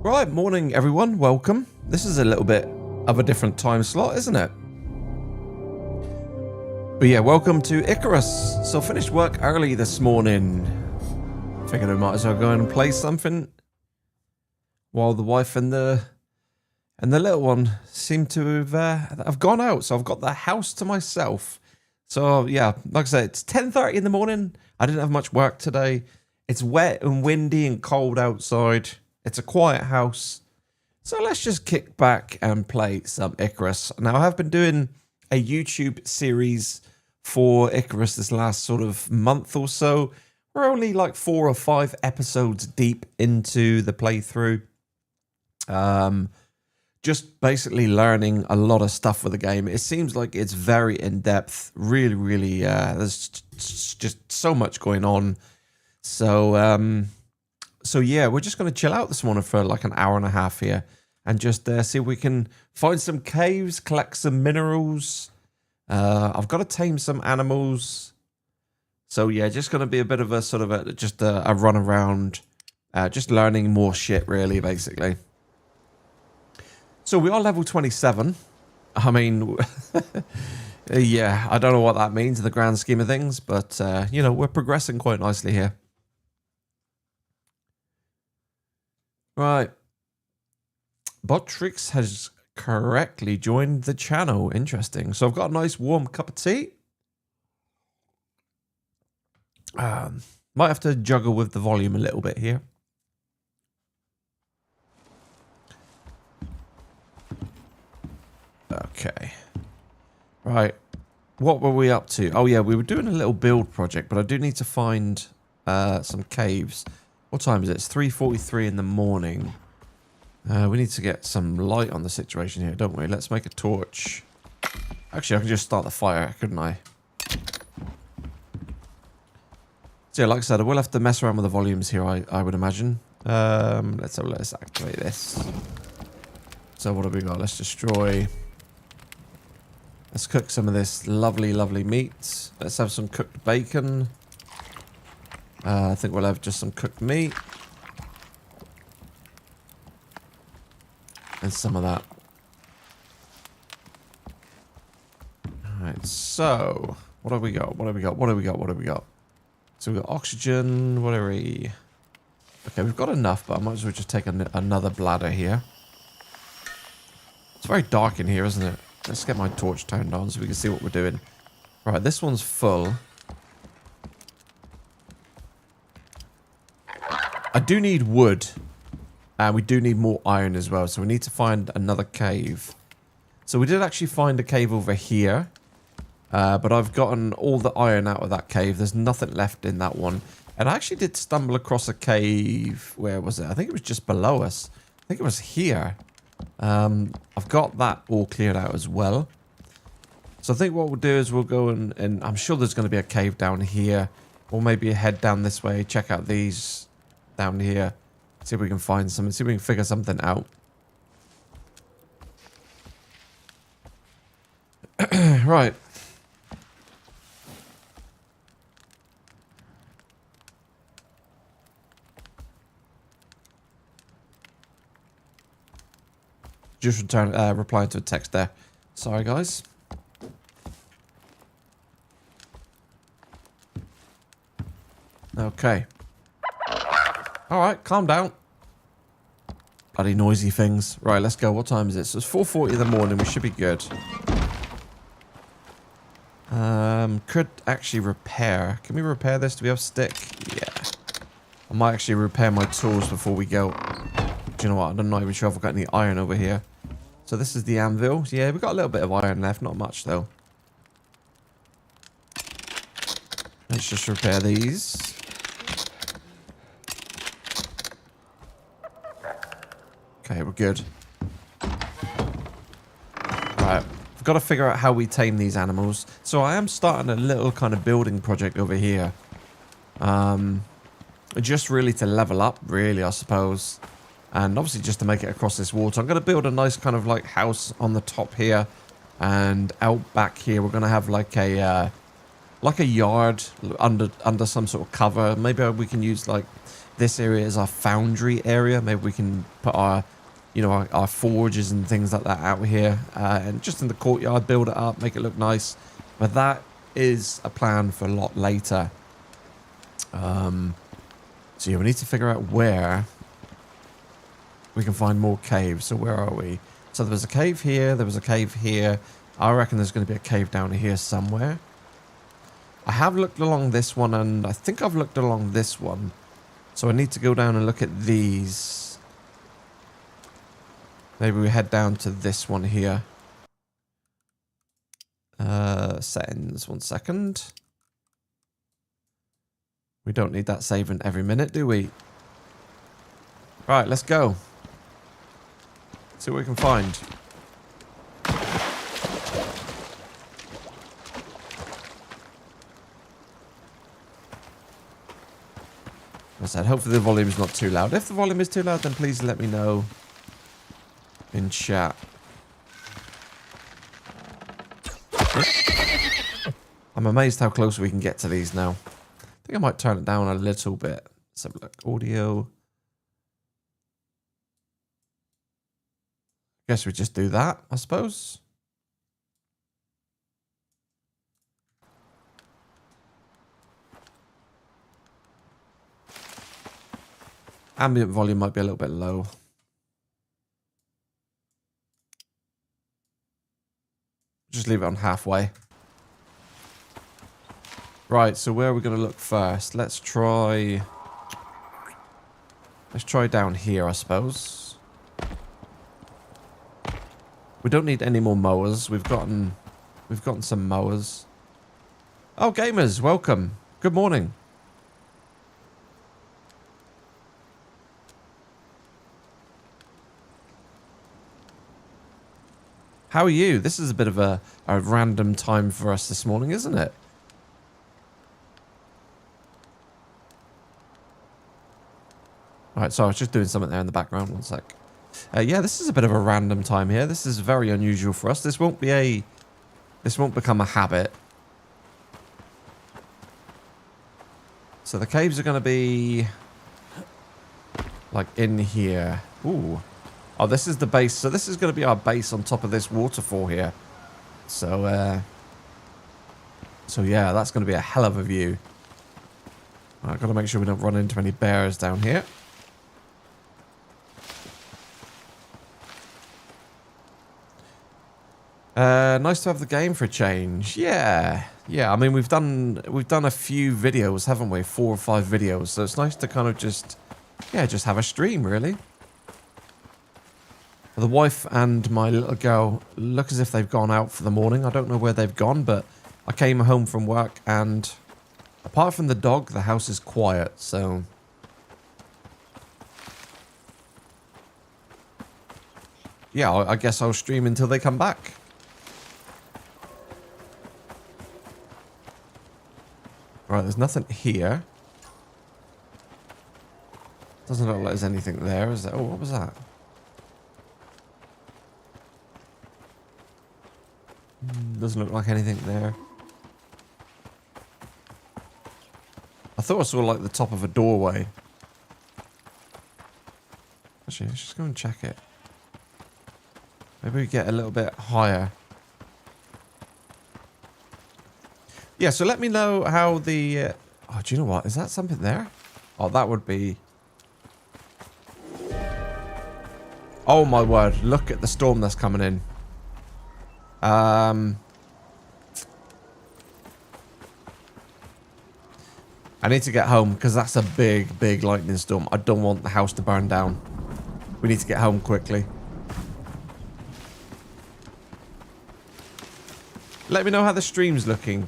Right, morning everyone, welcome. This is a little bit of a different time slot, isn't it? But yeah, welcome to Icarus. So finished work early this morning. Figured I might as well go and play something while the wife and the little one seem to have gone out. So I've got the house to myself. So yeah, like I said, it's 10:30 in the morning. I didn't have much work today. It's wet and windy and cold outside. It's a quiet house. So let's just kick back and play some Icarus. Now I have been doing a YouTube series for Icarus this last sort of month or so. We're only like 4 or 5 episodes deep into the playthrough. Just basically learning a lot of stuff with the game. It seems like it's very in-depth. Really, there's just so much going on. So yeah, we're just going to chill out this morning for like an hour and a half here. And just see if we can find some caves, collect some minerals. I've got to tame some animals. So yeah, just going to be a bit of a sort of a run around. Just learning more shit really, basically. So we are level 27. I mean, yeah, I don't know what that means in the grand scheme of things, but, you know, we're progressing quite nicely here. Right. Botrix has correctly joined the channel. Interesting. So I've got a nice warm cup of tea. Might have to juggle with the volume a little bit here. Okay. Right. What were we up to? Oh, yeah, we were doing a little build project, but I do need to find some caves. What time is it? It's 3:43 in the morning. We need to get some light on the situation here, don't we? Let's make a torch. Actually, I can just start the fire, couldn't I? So, yeah, like I said, I will have to mess around with the volumes here, I would imagine. Let's activate this. So, what have we got? Let's destroy... Let's cook some of this lovely meat. Let's have some cooked bacon. I think we'll have just some cooked meat. And some of that. Alright, so... What have we got? What have we got? What have we got? What have we got? So we've got oxygen. What are we... Okay, we've got enough, but I might as well just take another bladder here. It's very dark in here, isn't it? Let's get my torch turned on so we can see what we're doing. Right, this one's full. I do need wood. And we do need more iron as well. So we need to find another cave. So we did actually find a cave over here. But I've gotten all the iron out of that cave. There's nothing left in that one. And I actually did stumble across a cave. Where was it? I think it was just below us. I think it was here. I've got that all cleared out as well. So I think what we'll do is we'll go and I'm sure there's going to be a cave down here. Or maybe head down this way. Check out these down here. See if we can find something. See if we can figure something out. Right. Just replying to a text there. Sorry, guys. Okay. Alright, calm down. Bloody noisy things. Right, let's go. What time is it? So it's 4:40 in the morning. We should be good. Could actually repair. Can we repair this? Do we have stick? Yeah. I might actually repair my tools before we go. Do you know what? I'm not even sure if I've got any iron over here. So this is the anvil. Yeah, we've got a little bit of iron left. Not much, though. Let's just repair these. Okay, we're good. Right. I've got to figure out how we tame these animals. So I am starting a little kind of building project over here. Just really to level up, really, I suppose. And obviously just to make it across this water. I'm going to build a nice kind of like house on the top here. And out back here, we're going to have like a yard under some sort of cover. Maybe we can use like this area is our foundry area. Maybe we can put our, you know, our forges and things like that out here. And just in the courtyard, build it up, make it look nice. But that is a plan for a lot later. So yeah, we need to figure out where we can find more caves. So where are we? So there was a cave here. There was a cave here. I reckon there's going to be a cave down here somewhere. I have looked along this one, and I think I've looked along this one. So I need to go down and look at these. Maybe we head down to this one here. Settings, 1 second. We don't need that saving every minute, do we? Right, let's go. See what we can find. As I said, hopefully the volume is not too loud. If the volume is too loud, then please let me know in chat. I'm amazed how close we can get to these now. I think I might turn it down a little bit. Let's have a look. Audio. Guess we just do that, I suppose. Ambient volume might be a little bit low. Just leave it on halfway. Right, so where are we going to look first? Let's try down here, I suppose. We don't need any more mowers. We've gotten some mowers. Oh, gamers, welcome. Good morning. How are you? This is a bit of a random time for us this morning, isn't it? Alright, so I was just doing something there in the background. 1 sec. Yeah, this is a bit of a random time here. This is very unusual for us. This won't become a habit. So the caves are going to be like in here. Ooh. Oh, this is the base. So this is going to be our base on top of this waterfall here. So yeah, that's going to be a hell of a view. I've got to make sure we don't run into any bears down here. Nice to have the game for a change. Yeah. I mean, we've done a few videos, haven't we? 4 or 5 videos. So it's nice to kind of just have a stream, really. The wife and my little girl look as if they've gone out for the morning. I don't know where they've gone, but I came home from work and apart from the dog, the house is quiet, so... yeah, I guess I'll stream until they come back. Right, there's nothing here. Doesn't look like there's anything there, is there? Oh, what was that? Doesn't look like anything there. I thought I saw like the top of a doorway. Actually, let's just go and check it. Maybe we get a little bit higher. Yeah, so let me know how the... oh, do you know what? Is that something there? Oh, that would be... oh my word, look at the storm that's coming in. I need to get home because that's a big lightning storm. I don't want the house to burn down. We need to get home quickly. Let me know how the stream's looking.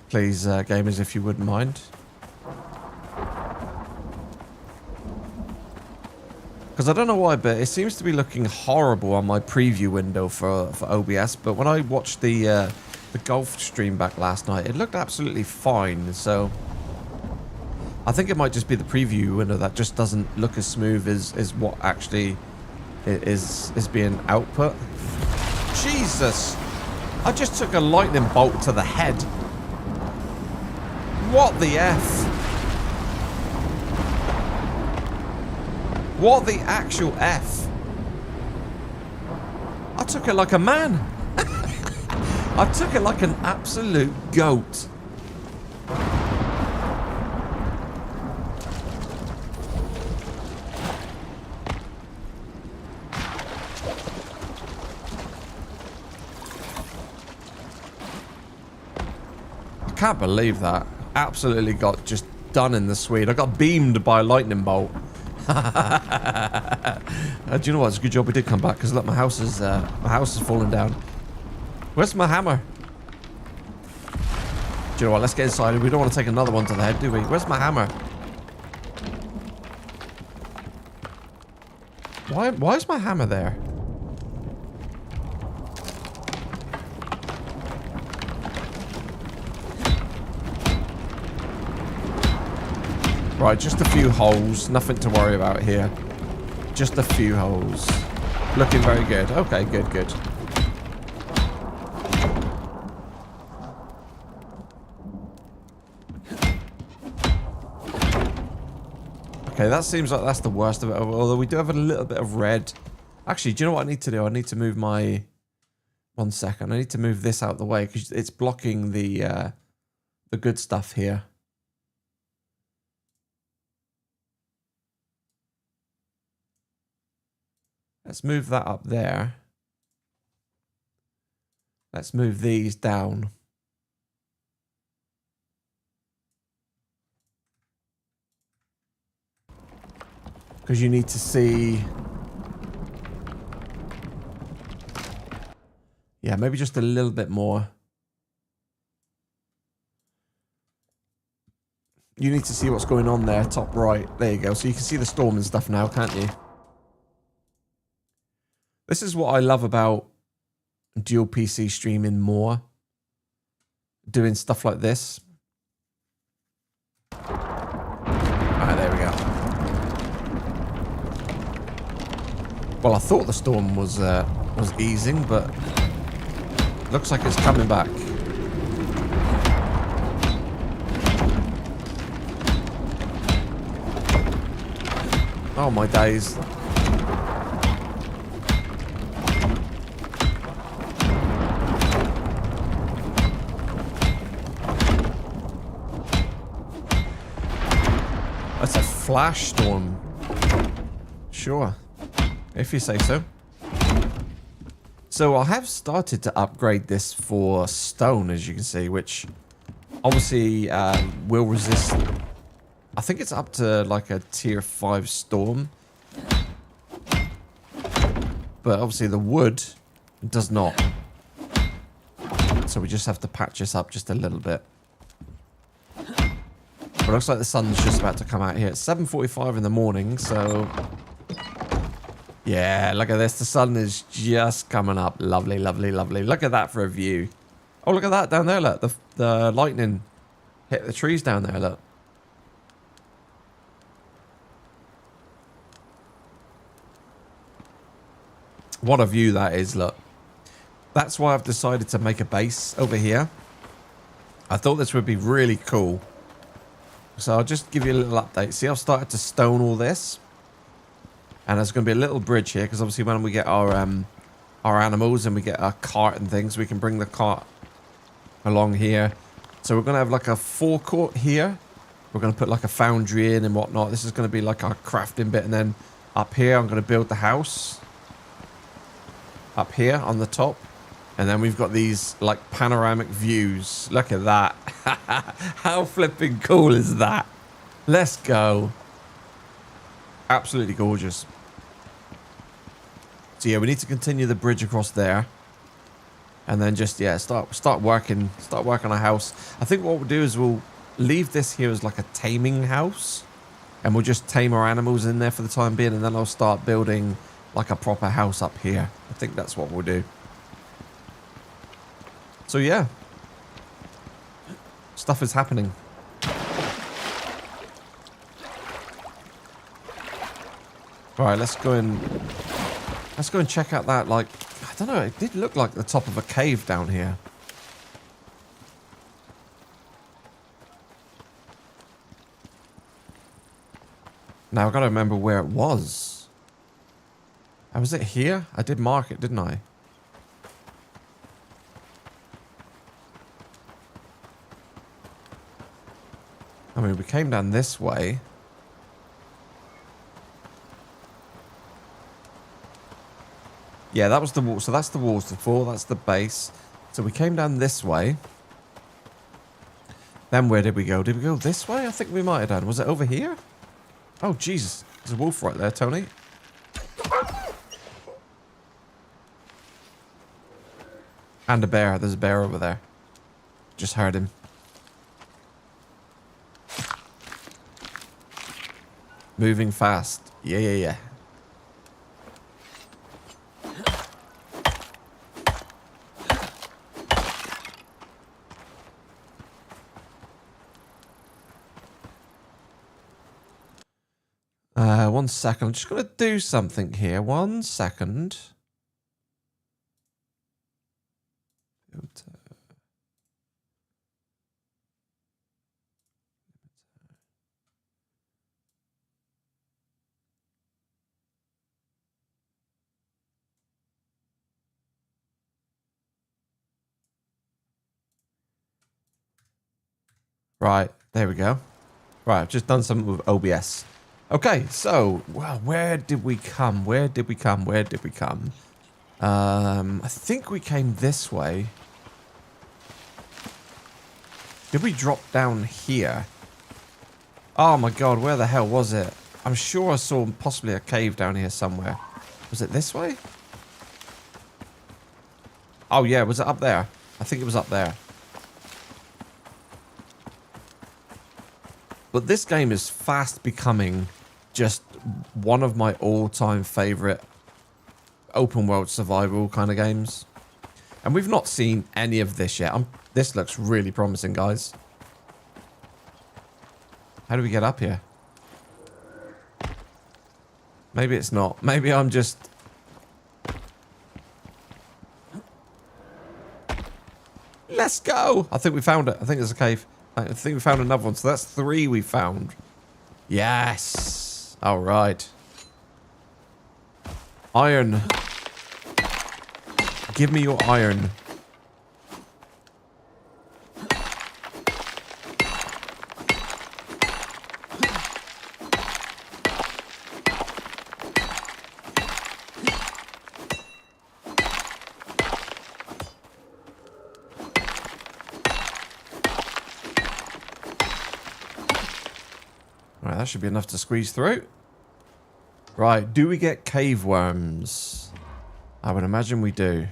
Please, gamers, if you wouldn't mind. Because I don't know why, but it seems to be looking horrible on my preview window for OBS. But when I watched the golf stream back last night, it looked absolutely fine. So I think it might just be the preview window that just doesn't look as smooth as what actually is being output. Jesus! I just took a lightning bolt to the head. What the F? What the actual F? I took it like a man. I took it like an absolute goat. I can't believe that. Absolutely got just done in the Swede. I got beamed by a lightning bolt. Do you know what? It's a good job we did come back, because look, my house is falling down. Where's my hammer? Do you know what? Let's get inside. We don't want to take another one to the head, do we? Where's my hammer? Why is my hammer there? Right, just a few holes. Nothing to worry about here. Just a few holes. Looking very good. Okay, good, good. Okay, that seems like that's the worst of it. Although we do have a little bit of red. Actually, do you know what I need to do? I need to move my... 1 second. I need to move this out of the way because it's blocking the good stuff here. Let's move that up there. Let's move these down. Because you need to see... Yeah, maybe just a little bit more. You need to see what's going on there, top right. There you go. So you can see the storm and stuff now, can't you? This is what I love about dual PC streaming more. Doing stuff like this. Alright, there we go. Well, I thought the storm was easing, but looks like it's coming back. Oh my days. That's a flash storm. Sure. If you say so. So I have started to upgrade this for stone, as you can see, which obviously will resist. I think it's up to like a tier 5 storm. But obviously the wood does not. So we just have to patch this up just a little bit. But it looks like the sun's just about to come out here. It's 7:45 in the morning, so... Yeah, look at this. The sun is just coming up. Lovely, lovely, lovely. Look at that for a view. Oh, look at that down there, look. The lightning hit the trees down there, look. What a view that is, look. That's why I've decided to make a base over here. I thought this would be really cool. So I'll just give you a little update. See, I've started to stone all this. And there's going to be a little bridge here, because obviously when we get our animals and we get our cart and things, we can bring the cart along here. So we're going to have like a forecourt here. We're going to put like a foundry in and whatnot. This is going to be like our crafting bit. And then up here, I'm going to build the house. Up here on the top. And then we've got these like panoramic views. Look at that. How flipping cool is that? Let's go. Absolutely gorgeous. So yeah, we need to continue the bridge across there. And then just, yeah, start working on a house. I think what we'll do is we'll leave this here as like a taming house. And we'll just tame our animals in there for the time being. And then I'll start building like a proper house up here. I think that's what we'll do. So yeah. Stuff is happening. Alright, let's go and check out that, like, I don't know, it did look like the top of a cave down here. Now I've got to remember where it was. Was it here? I did mark it, didn't I? I mean, we came down this way. Yeah, that was the wall. So that's the waterfall. That's the base. So we came down this way. Then where did we go? Did we go this way? I think we might have done. Was it over here? Oh, Jesus. There's a wolf right there, Tony. And a bear. There's a bear over there. Just heard him. Moving fast. Yeah, yeah, yeah. One second. I'm just going to do something here. 1 second. Right. There we go. Right. I've just done something with OBS. Okay, so, well, where did we come? Where did we come? Where did we come? I think we came this way. Did we drop down here? Oh my god, where the hell was it? I'm sure I saw possibly a cave down here somewhere. Was it this way? Oh yeah, was it up there? I think it was up there. But this game is fast becoming just one of my all-time favorite open world survival kind of games. And we've not seen any of this yet. This looks really promising, guys. How do we get up here? Maybe it's not. Maybe I'm just... Let's go! I think we found it. I think there's a cave. I think we found another one. So that's 3 we found. Yes! Alright. Iron. Give me your iron. Right, that should be enough to squeeze through. Right, do we get cave worms? I would imagine we do.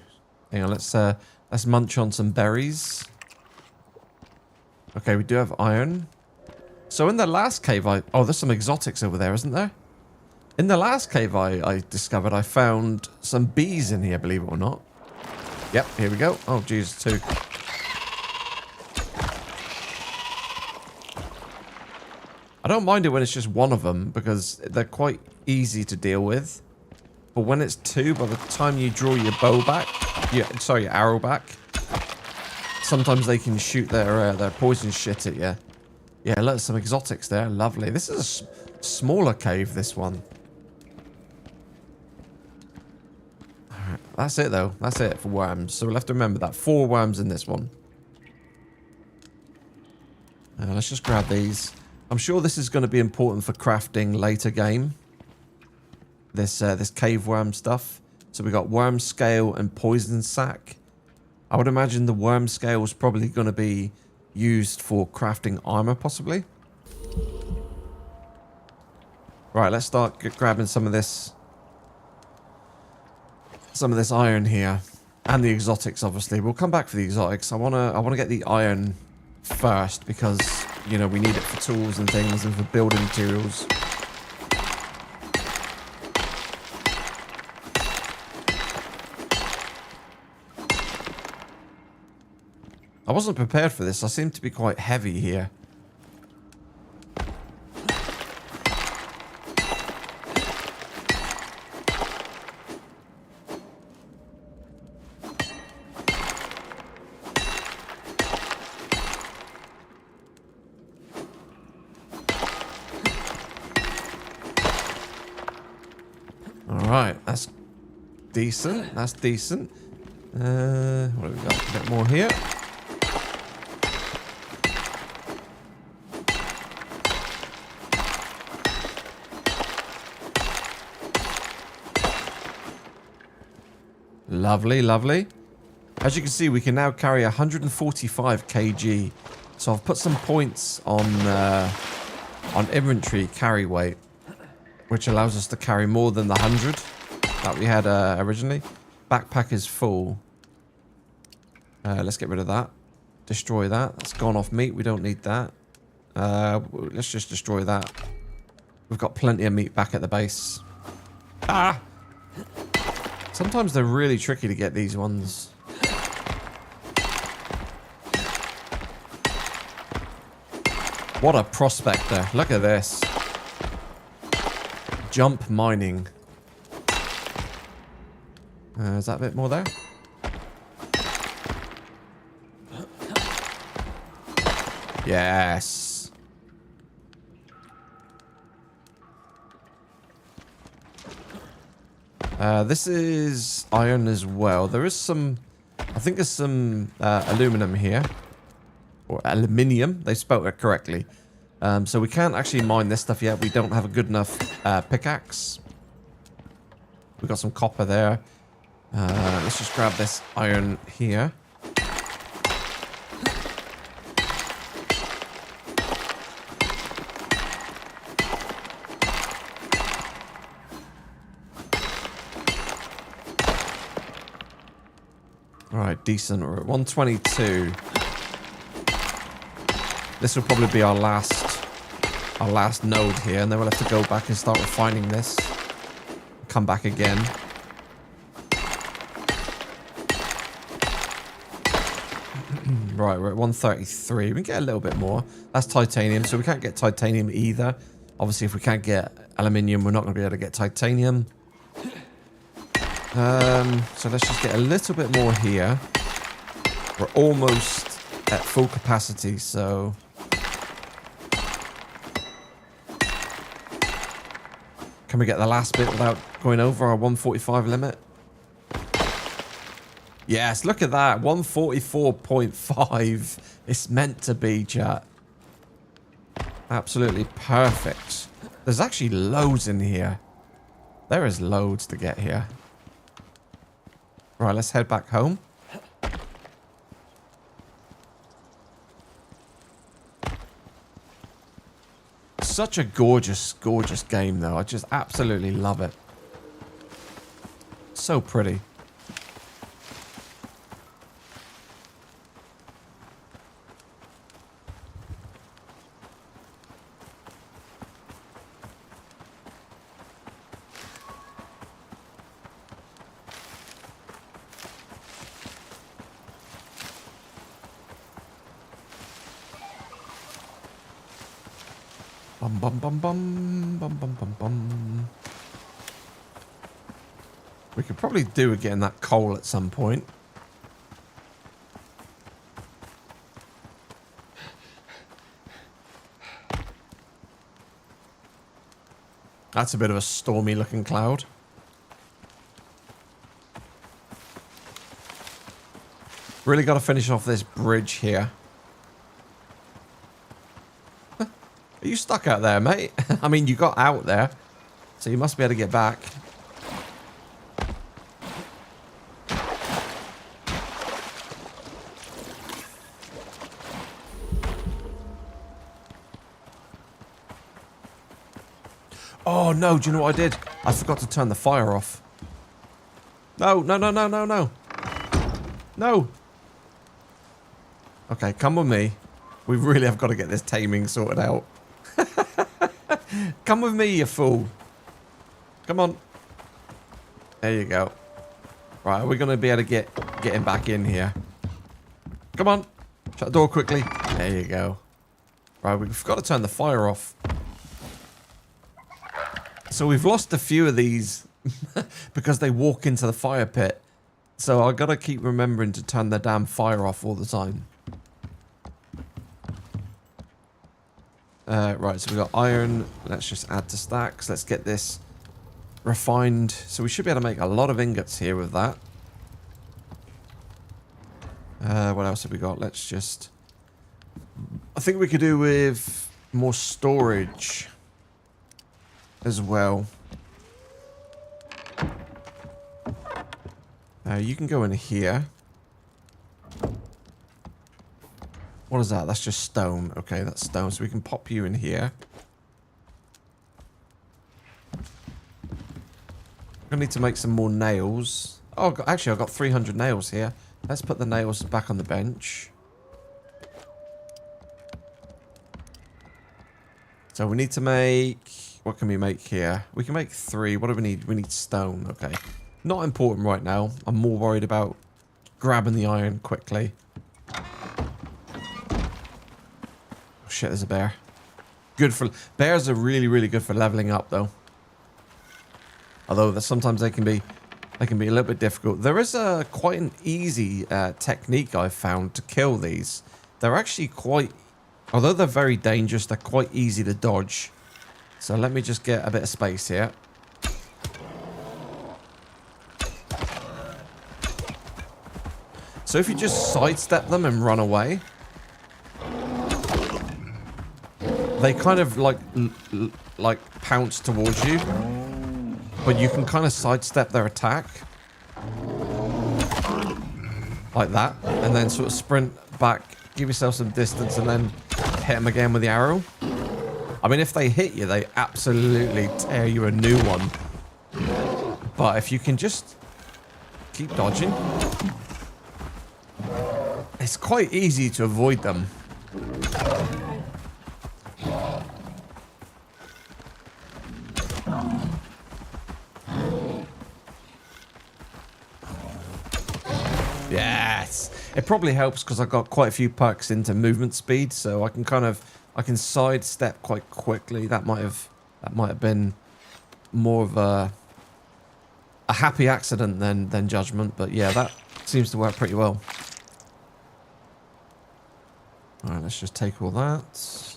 Hang on, let's munch on some berries. Okay, we do have iron. So in the last cave oh, there's some exotics over there, isn't there? In the last cave I discovered, I found some bees in here, believe it or not. Yep, here we go. Oh, geez, 2. I don't mind it when it's just one of them, because they're quite easy to deal with. But when it's 2, by the time you draw your bow back, your arrow back, sometimes they can shoot their poison shit at you. Yeah, look, some exotics there. Lovely. This is a smaller cave, this one. Alright, that's it, though. That's it for worms. So we'll have to remember that. 4 worms in this one. Let's just grab these. I'm sure this is going to be important for crafting later game. This cave worm stuff. So we got worm scale and poison sac. I would imagine the worm scale is probably going to be used for crafting armor, possibly. Right, let's start grabbing some of this iron here, and the exotics. Obviously, we'll come back for the exotics. I wanna get the iron first because you know we need it for tools and things and for building materials. I wasn't prepared for this. I seem to be quite heavy here. Right, that's decent. That's decent. What have we got? A bit more here. Lovely, lovely. As you can see, we can now carry 145 kg. So I've put some points on inventory carry weight, which allows us to carry more than the 100 that we had originally. Backpack is full. Let's get rid of that. Destroy that. That's gone off meat. We don't need that. Let's just destroy that. We've got plenty of meat back at the base. Ah! Sometimes they're really tricky to get these ones. What a prospector. Look at this. Jump mining. Is that a bit more there? Yes. This is iron as well. There is some... I think there's some aluminum here. Or aluminium. They spelled it correctly. So we can't actually mine this stuff yet. We don't have a good enough pickaxe. We've got some copper there. Let's just grab this iron here. Alright, decent. We're at 122. This will probably be our last node here, and then we'll have to go back and start refining this. Come back again. Right, we're at 133. We can get a little bit more. That's titanium, so we can't get titanium either. Obviously, if we can't get aluminium, we're not going to be able to get titanium. So let's just get a little bit more here. We're almost at full capacity, so... Can we get the last bit without going over our 145 limit? Yes, look at that. 144.5. It's meant to be, chat. Absolutely perfect. There's actually loads in here. There is loads to get here. Right, let's head back home. Such a gorgeous, gorgeous game, though. I just absolutely love it. So pretty. Bum bum bum bum bum bum bum bum. We could probably do again that coal at some point. That's a bit of a stormy looking cloud. Really got to finish off this bridge here. Are you stuck out there, mate? I mean, you got out there, so you must be able to get back. Oh, no, do you know what I did? I forgot to turn the fire off. No, no, no, no, no, no. No. Okay, come with me. We really have got to get this taming sorted out. Come with me, you fool. Come on. There you go. Right, are we going to be able to get him back in here? Come on. Shut the door quickly. There you go. Right, we've got to turn the fire off. So we've lost a few of these because they walk into the fire pit. So I've got to keep remembering to turn the damn fire off all the time. Right, so we've got iron. Let's just add to stacks. Let's get this refined. So we should be able to make a lot of ingots here with that. What else have we got? Let's just... I think we could do with more storage as well. You can go in here. What is that? That's just stone. Okay, that's stone. So we can pop you in here. I'm gonna need to make some more nails. Oh, actually, I've got 300 nails here. Let's put the nails back on the bench. So we need to make... What can we make here? We can make 3. What do we need? We need stone. Okay. Not important right now. I'm more worried about grabbing the iron quickly. Oh shit, there's a bear. Good for... Bears are really, really good for leveling up, though. Although sometimes they can be a little bit difficult. There is a quite an easy technique I've found to kill these. They're actually quite... Although they're very dangerous, they're quite easy to dodge. So let me just get a bit of space here. So if you just sidestep them and run away, they kind of like pounce towards you, but you can kind of sidestep their attack like that, and then sort of sprint back, give yourself some distance, and then hit them again with the arrow. I mean, if they hit you, they absolutely tear you a new one. But if you can just keep dodging, it's quite easy to avoid them. Yes! It probably helps because I've got quite a few perks into movement speed, so I can sidestep quite quickly. That might have been more of a happy accident than judgment, but yeah, that seems to work pretty well. All right, let's just take all that.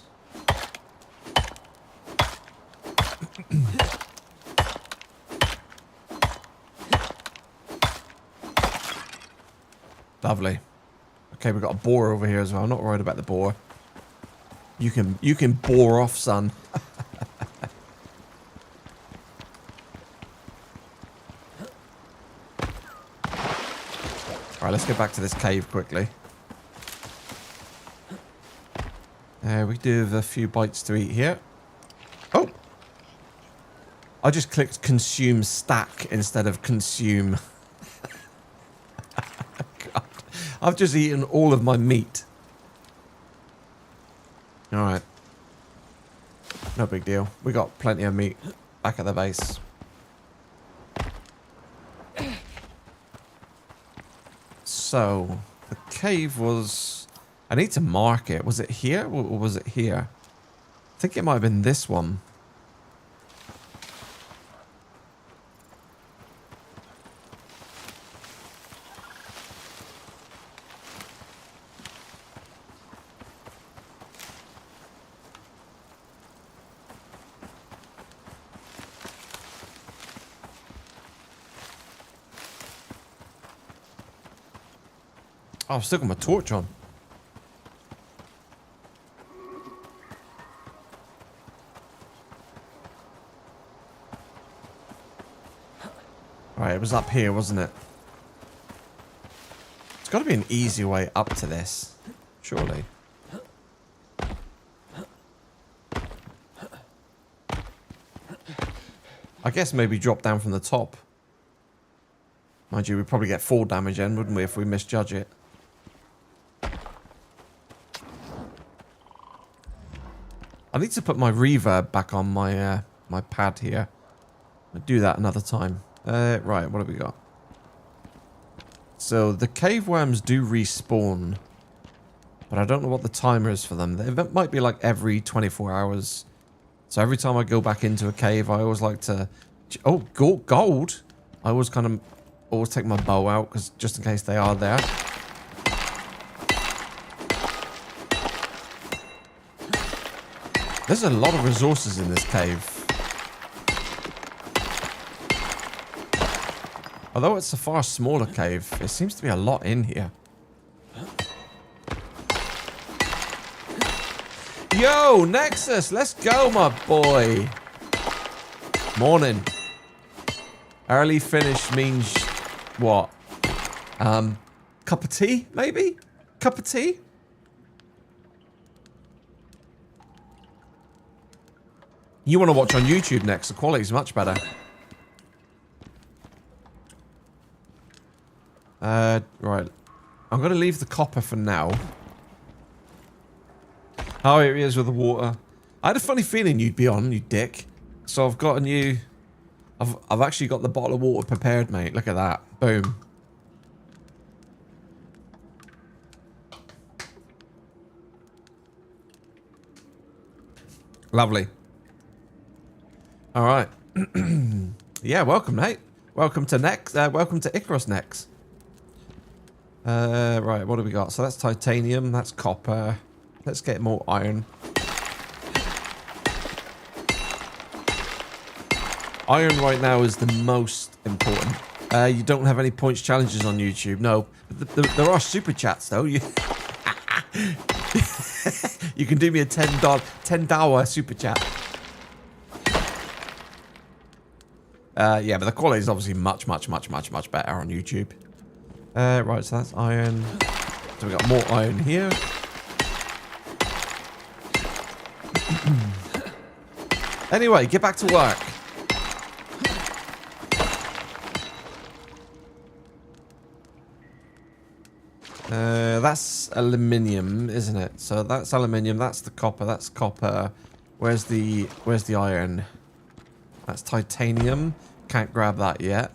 Lovely. Okay, we've got a boar over here as well. I'm not worried about the boar. You can bore off, son. Alright, let's get back to this cave quickly. We do have a few bites to eat here. Oh! I just clicked consume stack instead of consume. God. I've just eaten all of my meat. Alright. No big deal. We got plenty of meat back at the base. So, the cave was... I need to mark it. Was it here or was it here? I think it might have been this one. Oh, I've still got my torch on. Right, it was up here, wasn't it? It's got to be an easy way up to this, surely. I guess maybe drop down from the top. Mind you, we'd probably get 4 damage in, wouldn't we, if we misjudge it? I need to put my reverb back on my my pad here. I'll do that another time. Right, what have we got? So, the cave worms do respawn. But I don't know what the timer is for them. It might be like every 24 hours. So every time I go back into a cave, I always like to... Oh, gold! I always kind of... always take my bow out, because just in case they are there. There's a lot of resources in this cave. Although it's a far smaller cave, there seems to be a lot in here. Yo, Nexus, let's go, my boy. Morning. Early finish means what? Cup of tea, maybe? Cup of tea? You want to watch on YouTube next, the quality's much better. Right. I'm going to leave the copper for now. Oh, here he is with the water. I had a funny feeling you'd be on, you dick. So I've got a new... I've actually got the bottle of water prepared, mate. Look at that. Boom. Lovely. All right. Yeah, welcome, mate. Welcome to Nex. Welcome to Icarus Nex. Right, what do we got? So that's titanium. That's copper. Let's get more iron. Iron right now is the most important. You don't have any points challenges on YouTube. No. There are super chats, though. You can do me a $10 super chat. Yeah, but the quality is obviously much better on YouTube. Right, so that's iron. So we got more iron here. Anyway, get back to work. That's aluminium, isn't it? So that's aluminium. That's the copper. That's copper. Where's the iron? That's titanium. Can't grab that yet.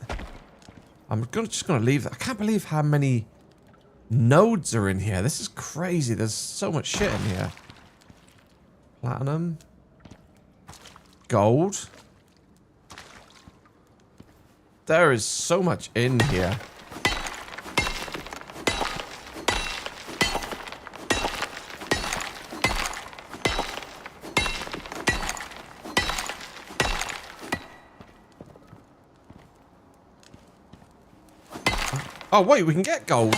I'm just gonna leave that. I can't believe how many nodes are in here. This is crazy. There's so much shit in here. Platinum. Gold. There is so much in here. Oh, wait, we can get gold.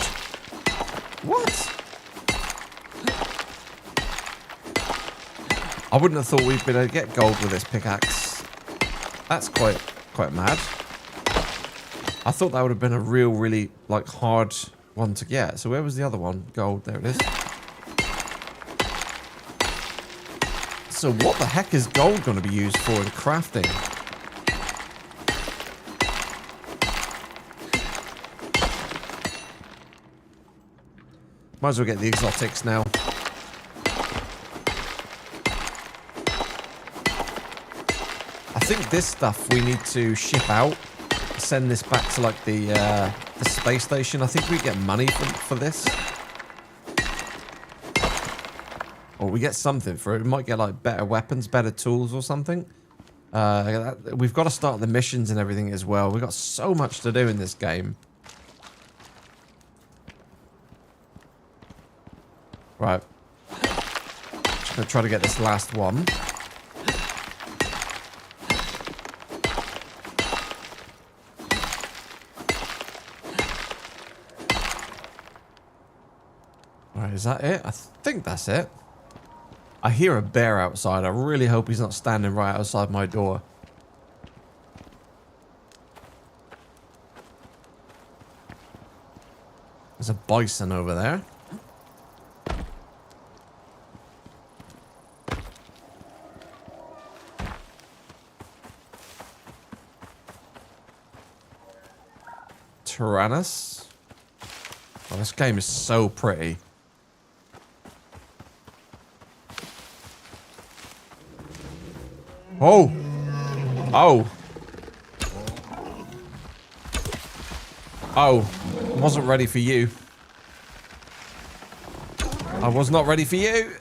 What? I wouldn't have thought we'd been able to get gold with this pickaxe. That's quite mad. I thought that would have been a really, like, hard one to get. So where was the other one? Gold, there it is. So what the heck is gold going to be used for in crafting? Might as well get the exotics now. I think this stuff we need to ship out. Send this back to like the space station. I think we get money for this. Or we get something for it. We might get like better weapons, better tools or something. We've got to start the missions and everything as well. We've got so much to do in this game. Right. Just gonna try to get this last one. Alright, is that it? I think that's it. I hear a bear outside. I really hope he's not standing right outside my door. There's a bison over there. Tyrannus. Oh, this game is so pretty. Oh! Oh! Oh! I wasn't ready for you. I was not ready for you!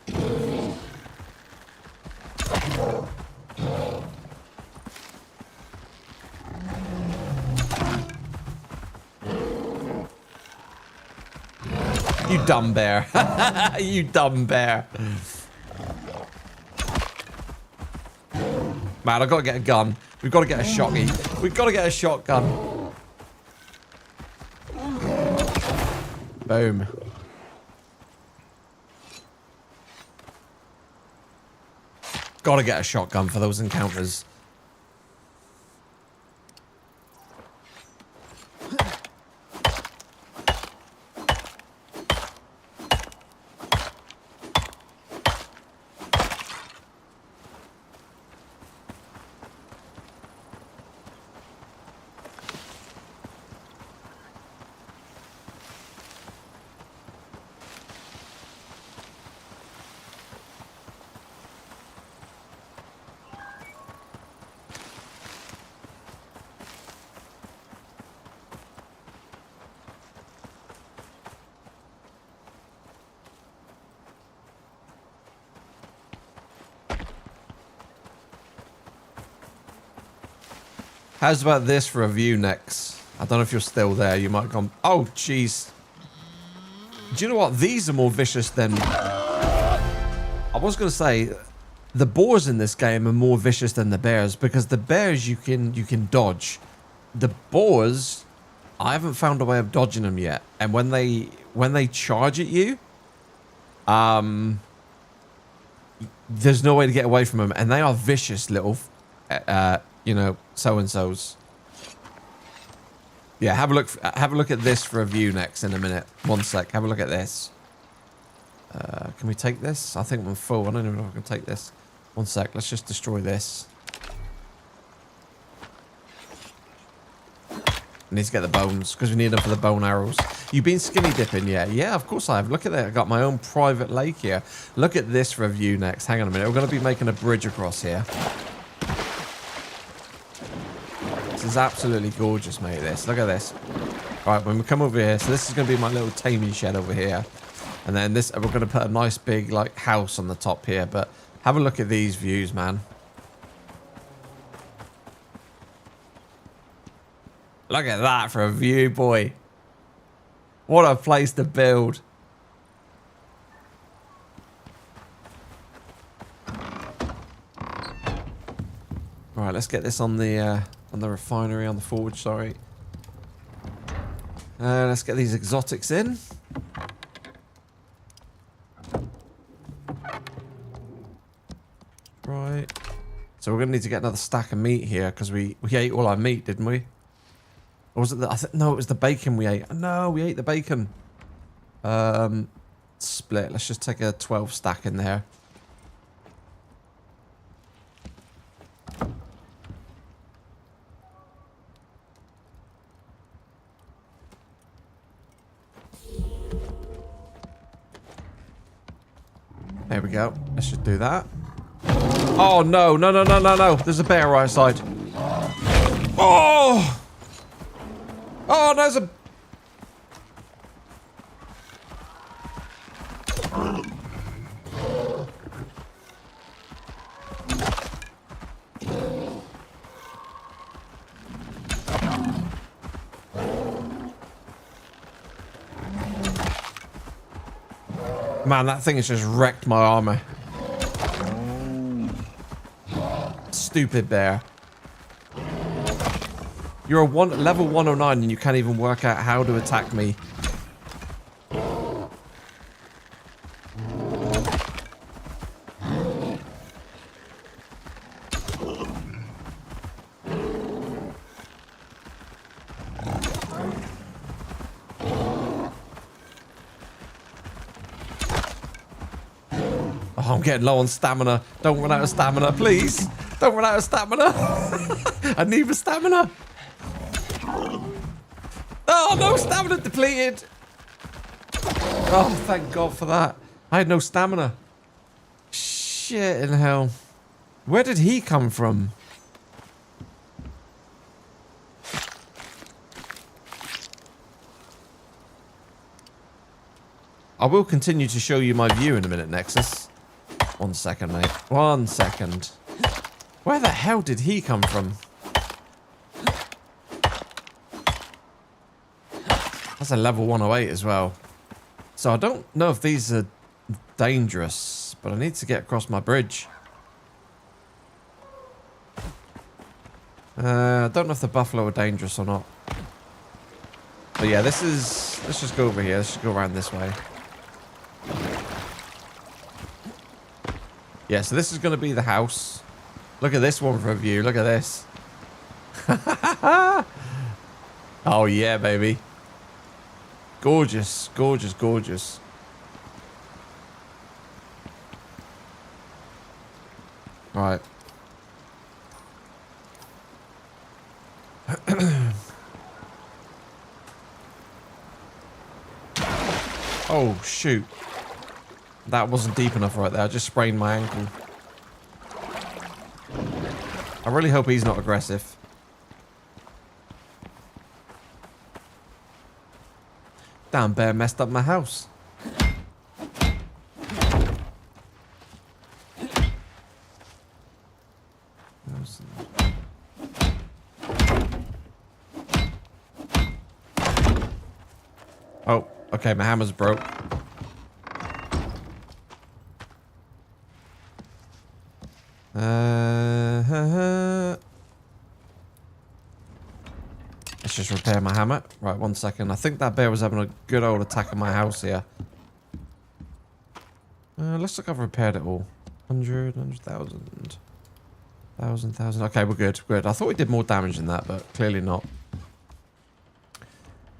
You dumb bear. You dumb bear. Man, I've got to get a gun. We've got to get a shotgun. We've got to get a shotgun. Boom. Gotta get a shotgun for those encounters. How's about this for a view next? I don't know if you're still there. You might have gone... Oh, jeez. Do you know what? These are more vicious than... I was going to say, the boars in this game are more vicious than the bears, because the bears you can dodge. The boars, I haven't found a way of dodging them yet. And when they charge at you, there's no way to get away from them. And they are vicious little... you know, so-and-sos. Yeah, have a look at this for a view next in a minute. One sec, have a look at this. Can we take this? I think I'm full. I don't even know if I can take this. One sec, let's just destroy this. Need to get the bones, because we need them for the bone arrows. You've been skinny dipping, yeah? Yeah, of course I have. Look at that. I got my own private lake here. Look at this for a view next. Hang on a minute. We're going to be making a bridge across here. This is absolutely gorgeous, mate, this. Look at this. All right, when we come over here, so this is going to be my little taming shed over here. And then this, we're going to put a nice big, like, house on the top here. But have a look at these views, man. Look at that for a view, boy. What a place to build. All right, let's get this on the refinery, on the forge, sorry. Let's get these exotics in. Right. So we're going to need to get another stack of meat here, because we ate all our meat, didn't we? Or was it the... no, it was the bacon we ate. No, we ate the bacon. Split. Let's just take a 12 stack in there. There we go. Let's just do that. Oh, no. No, no, no, no, no. There's a bear right side. Oh! Oh, there's a... Man, that thing has just wrecked my armor. Stupid bear. You're a level 109 and you can't even work out how to attack me. Oh, I'm getting low on stamina. Don't run out of stamina, please. Don't run out of stamina. I need the stamina. Oh, no, stamina depleted. Oh, thank God for that. I had no stamina. Shit in hell. Where did he come from? I will continue to show you my view in a minute, Nexus. 1 second, mate. 1 second. Where the hell did he come from? That's a level 108 as well. So I don't know if these are dangerous, but I need to get across my bridge. I don't know if the buffalo are dangerous or not. But yeah, this is... Let's just go over here. Let's just go around this way. Yeah, so this is going to be the house. Look at this one for a view. Look at this. Oh, yeah, baby. Gorgeous, gorgeous, gorgeous. Right. Oh, shoot. That wasn't deep enough right there. I just sprained my ankle. I really hope he's not aggressive. Damn bear messed up my house. Oh, okay, my hammer's broke. Let's just repair my hammer. Right, 1 second. I think that bear was having a good old attack on my house here. Looks like I've repaired it all. 100, 100,000. 1,000. Okay, we're good. Good. I thought we did more damage than that, but clearly not.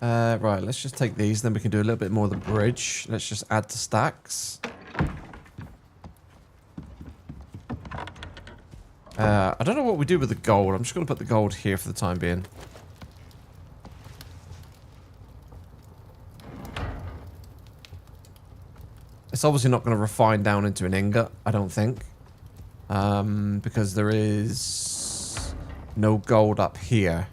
Right, let's just take these. Then we can do a little bit more of the bridge. Let's just add to stacks. I don't know what we do with the gold. I'm just going to put the gold here for the time being. It's obviously not going to refine down into an ingot, I don't think. Because there is no gold up here.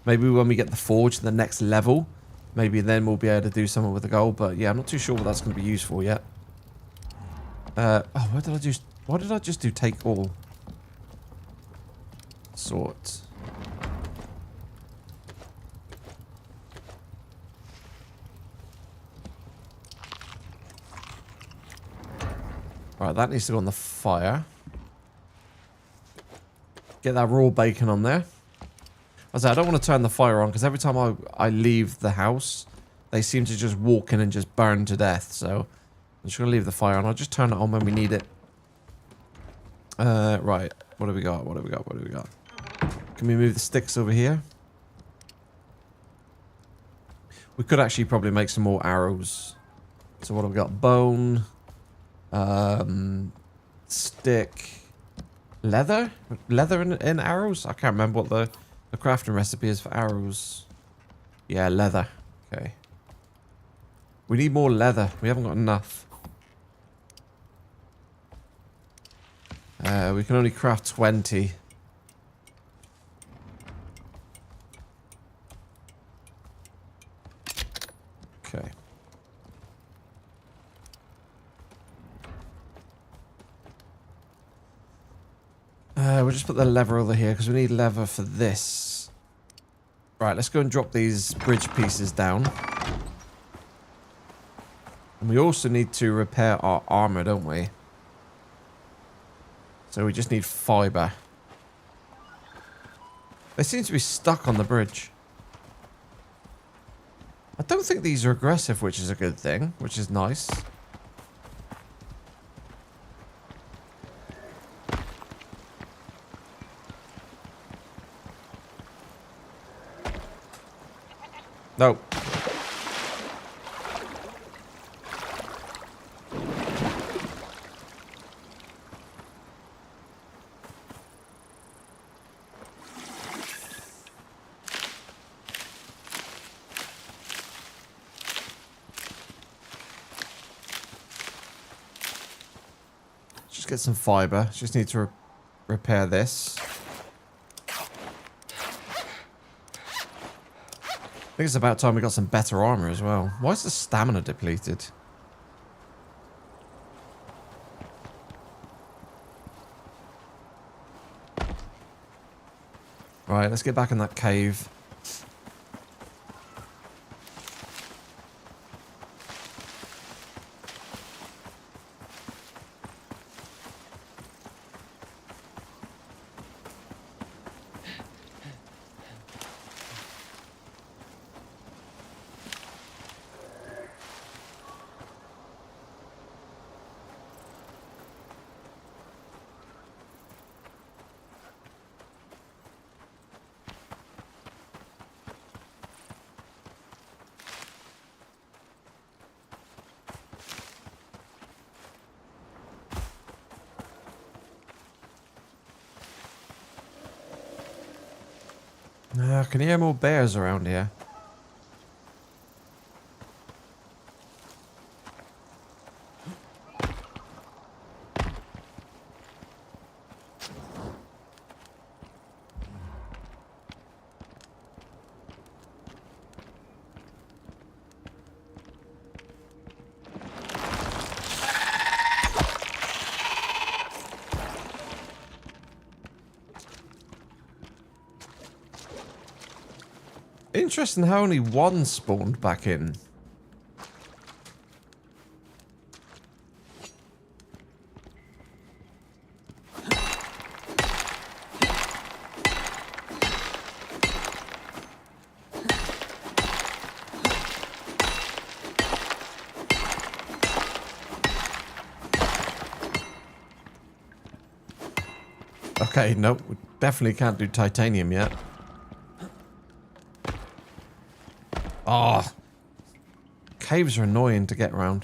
Maybe when we get the forge to the next level, maybe then we'll be able to do something with the gold. But yeah, I'm not too sure what that's going to be used for yet. Oh, what did I just do? Take all. Sort. Right, that needs to go on the fire. Get that raw bacon on there. I don't want to turn the fire on because every time I leave the house, they seem to just walk in and just burn to death. So I'm just going to leave the fire on. I'll just turn it on when we need it. Right. What do we got? What do we got? What do we got? Can we move the sticks over here? We could actually probably make some more arrows. So what have we got? Bone. Stick. Leather? Leather in arrows? I can't remember what the crafting recipe is for arrows. Yeah, leather. Okay. We need more leather. We haven't got enough. We can only craft 20. Okay. We'll just put the leather over here because we need leather for this. Right, let's go and drop these bridge pieces down. And we also need to repair our armor, don't we? So we just need fiber. They seem to be stuck on the bridge. I don't think these are aggressive, which is a good thing, which is nice. No. Just get some fiber. Just need to repair this. I think it's about time we got some better armor as well. Why is the stamina depleted? Right, let's get back in that cave. I can hear more bears around here. Interesting how only one spawned back in. Okay, nope, we definitely can't do titanium yet. Oh, caves are annoying to get around.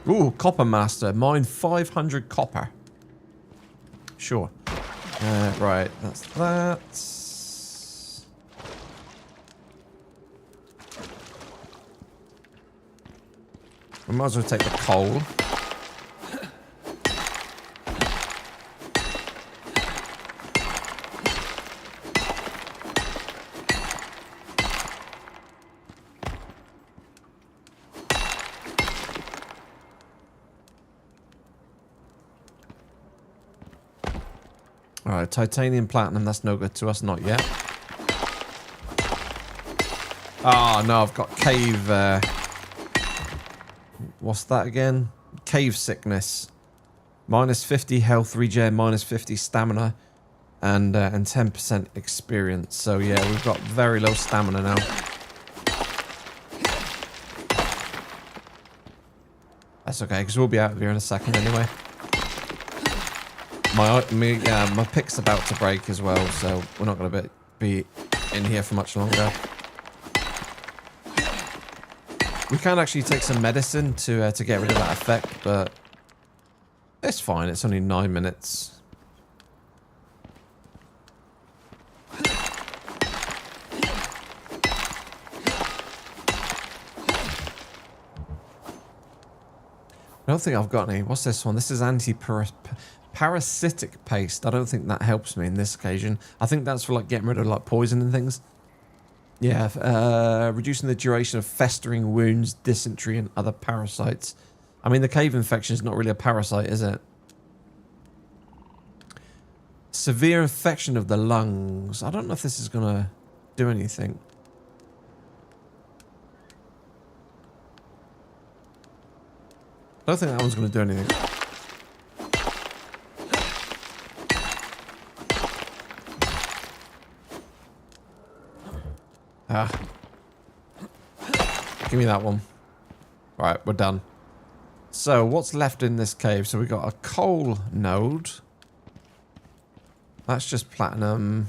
Ooh, Copper Master. Mine 500 copper. Sure. Right, that's that. We might as well take the coal. Alright, titanium, platinum, that's no good to us, not yet. Oh, no, I've got cave... what's that again? Cave sickness. Minus 50 health regen, minus 50 stamina, and 10% experience. So, yeah, we've got very low stamina now. That's okay, because we'll be out of here in a second anyway. My pick's about to break as well, so we're not going to be in here for much longer. We can actually take some medicine to get rid of that effect, but it's fine. It's only 9 minutes. I don't think I've got any. What's this one? This is anti-parasitic paste. I don't think that helps me in this occasion. I think that's for like getting rid of like poison and things. Yeah, reducing the duration of festering wounds, dysentery, and other parasites. I mean, the cave infection is not really a parasite, is it? Severe infection of the lungs. I don't know if this is going to do anything. I don't think that one's going to do anything. Ah. Give me that one. Right, we're done. So, what's left in this cave? So, we've got a coal node. That's just platinum.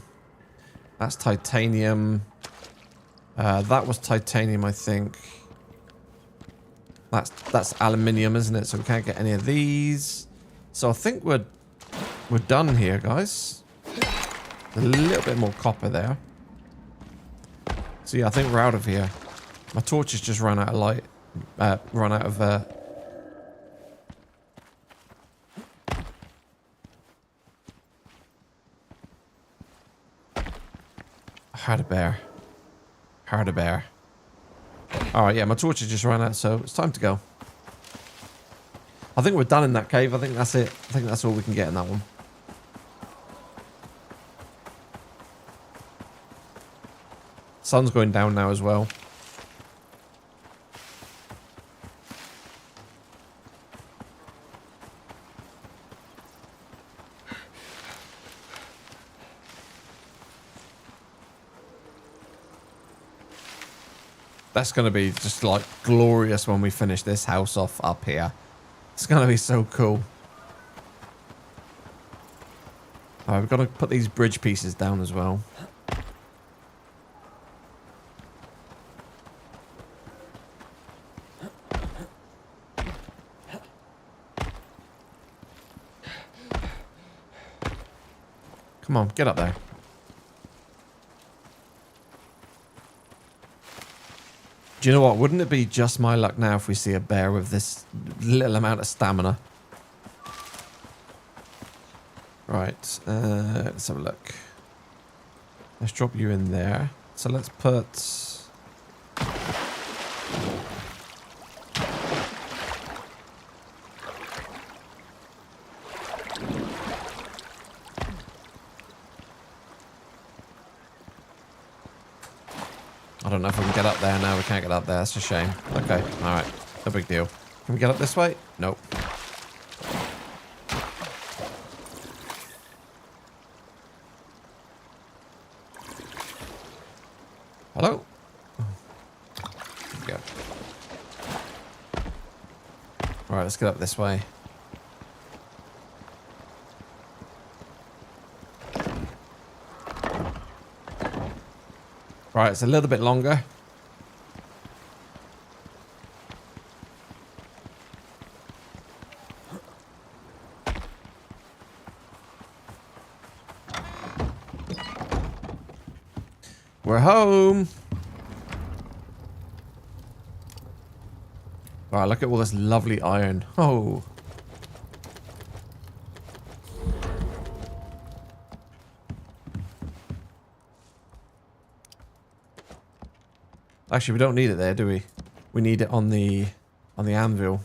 That's titanium. That was titanium, I think. That's aluminium, isn't it? So we can't get any of these. So I think we're done here, guys. A little bit more copper there. So yeah, I think we're out of here. My torch has just run out of light. Run out of... Heard a bear. Heard a bear. Alright, yeah, my torch has just run out, so it's time to go. I think we're done in that cave. I think that's it. I think that's all we can get in that one. Sun's going down now as well. That's going to be just like glorious when we finish this house off up here. It's going to be so cool. Alright, we've got to put these bridge pieces down as well. Come on, get up there. Do you know what? Wouldn't it be just my luck now if we see a bear with this little amount of stamina? Right, let's have a look. Let's drop you in there. So let's put... I don't know if we can get up there. No, we can't get up there. That's a shame. Okay, alright. No big deal. Can we get up this way? Nope. Hello? There we go. Alright, let's get up this way. Right, it's a little bit longer. We're home. Wow, look at all this lovely iron. Oh. Actually, we don't need it there, do we? We need it on the anvil.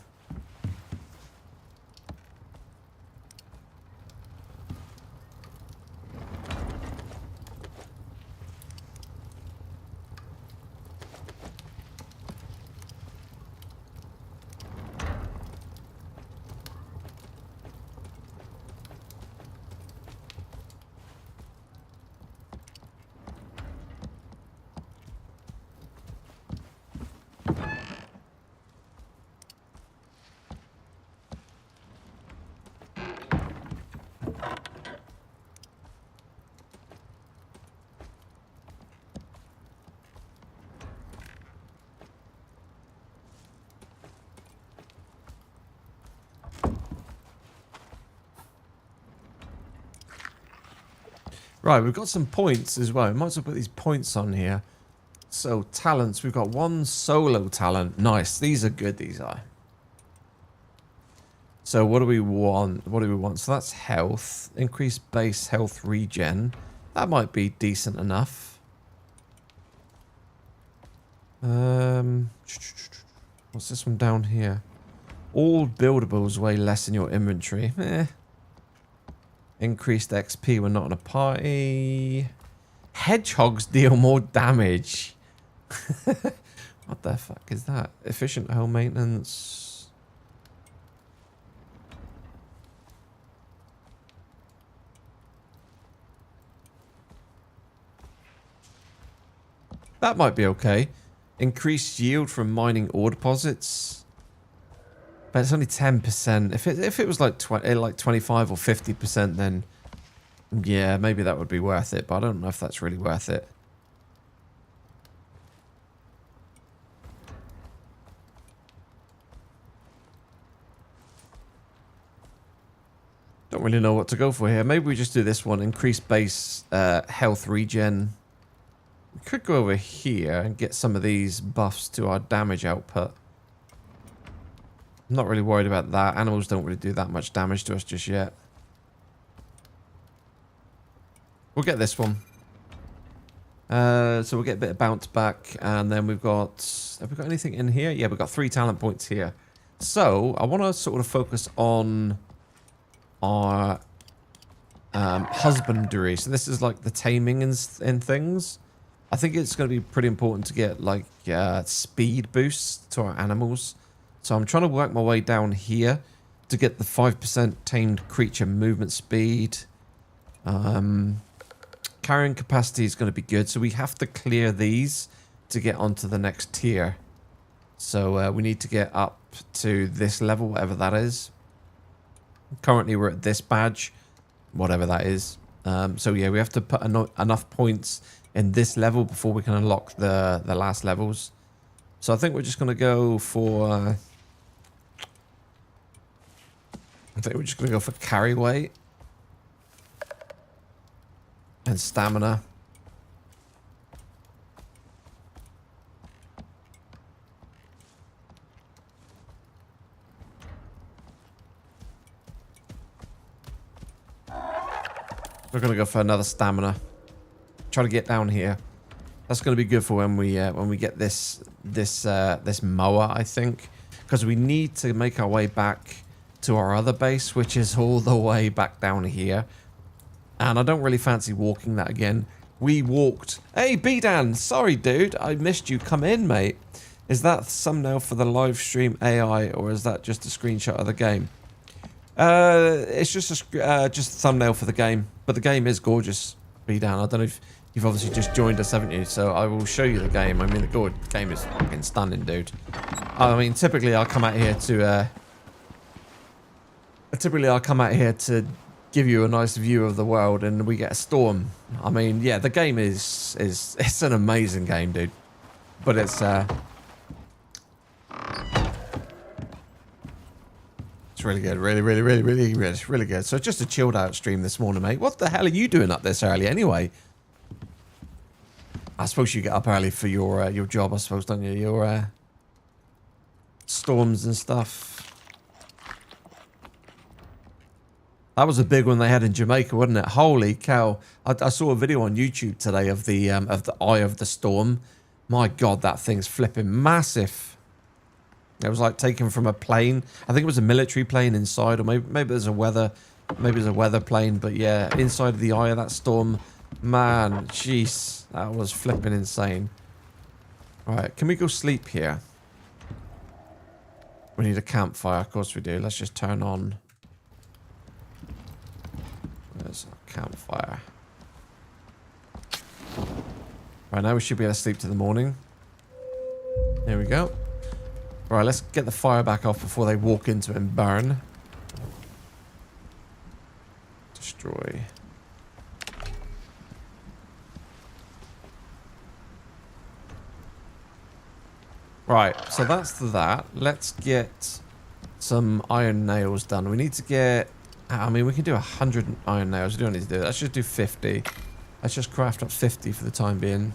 Right, we've got some points as well. We might as well put these points on here. So, talents. We've got one solo talent. Nice. These are good, these are. So, what do we want? What do we want? So, that's health. Increased base health regen. That might be decent enough. What's this one down here? All buildables weigh less in your inventory. Increased XP when not in a party. Hedgehogs deal more damage. What the fuck is that? Efficient home maintenance. That might be okay. Increased yield from mining ore deposits. But it's only 10%. If it was like 25 or 50%, then yeah, maybe that would be worth it. But I don't know if that's really worth it. Don't really know what to go for here. Maybe we just do this one. Increase base health regen. We could go over here and get some of these buffs to our damage output. I'm not really worried about that. Animals don't really do that much damage to us just yet. We'll get this one. So we'll get a bit of bounce back. And then we've got... Have we got anything in here? Yeah, we've got 3 talent points here. So, I want to sort of focus on our husbandry. So this is like the taming and things. I think it's going to be pretty important to get like speed boosts to our animals. So I'm trying to work my way down here to get the 5% tamed creature movement speed. Carrying capacity is going to be good. So we have to clear these to get onto the next tier. So we need to get up to this level, whatever that is. Currently we're at this badge, whatever that is. So yeah, we have to put enough points in this level before we can unlock the last levels. So I think we're just going to go for... I think we're just going to go for carry weight. And stamina. We're going to go for another stamina. Try to get down here. That's going to be good for when we get this mower, I think, because we need to make our way back to our other base, which is all the way back down here. And I don't really fancy walking that again. We walked. Hey, B-Dan, sorry, dude, I missed you. Come in, mate. Is that thumbnail for the live stream AI, or is that just a screenshot of the game? It's just a thumbnail for the game, but the game is gorgeous. B-Dan, I don't know if you've obviously just joined us, haven't you? So I will show you the game. I mean, the game is fucking stunning, dude. I mean, typically I'll come out here to give you a nice view of the world, and we get a storm. I mean, yeah, the game is it's an amazing game, dude. But it's really good, really good. So it's just a chilled out stream this morning, mate. What the hell are you doing up this early anyway? I suppose you get up early for your job, I suppose, don't you? Your storms and stuff. That was a big one they had in Jamaica, wasn't it? Holy cow! I saw a video on YouTube today of the eye of the storm. My God, that thing's flipping massive. It was like taken from a plane. I think it was a military plane inside, or maybe there's a weather plane. But yeah, inside the eye of that storm, man, jeez, that was flipping insane. All right, can we go sleep here? We need a campfire, of course we do. Let's just turn on. There's a campfire. Right, now we should be able to sleep to the morning. There we go. Right, let's get the fire back off before they walk into it and burn. Destroy. Right, so that's that. Let's get some iron nails done. We need to get... I mean, we can do 100 iron nails. We don't need to do that. Let's just do 50. Let's just craft up 50 for the time being.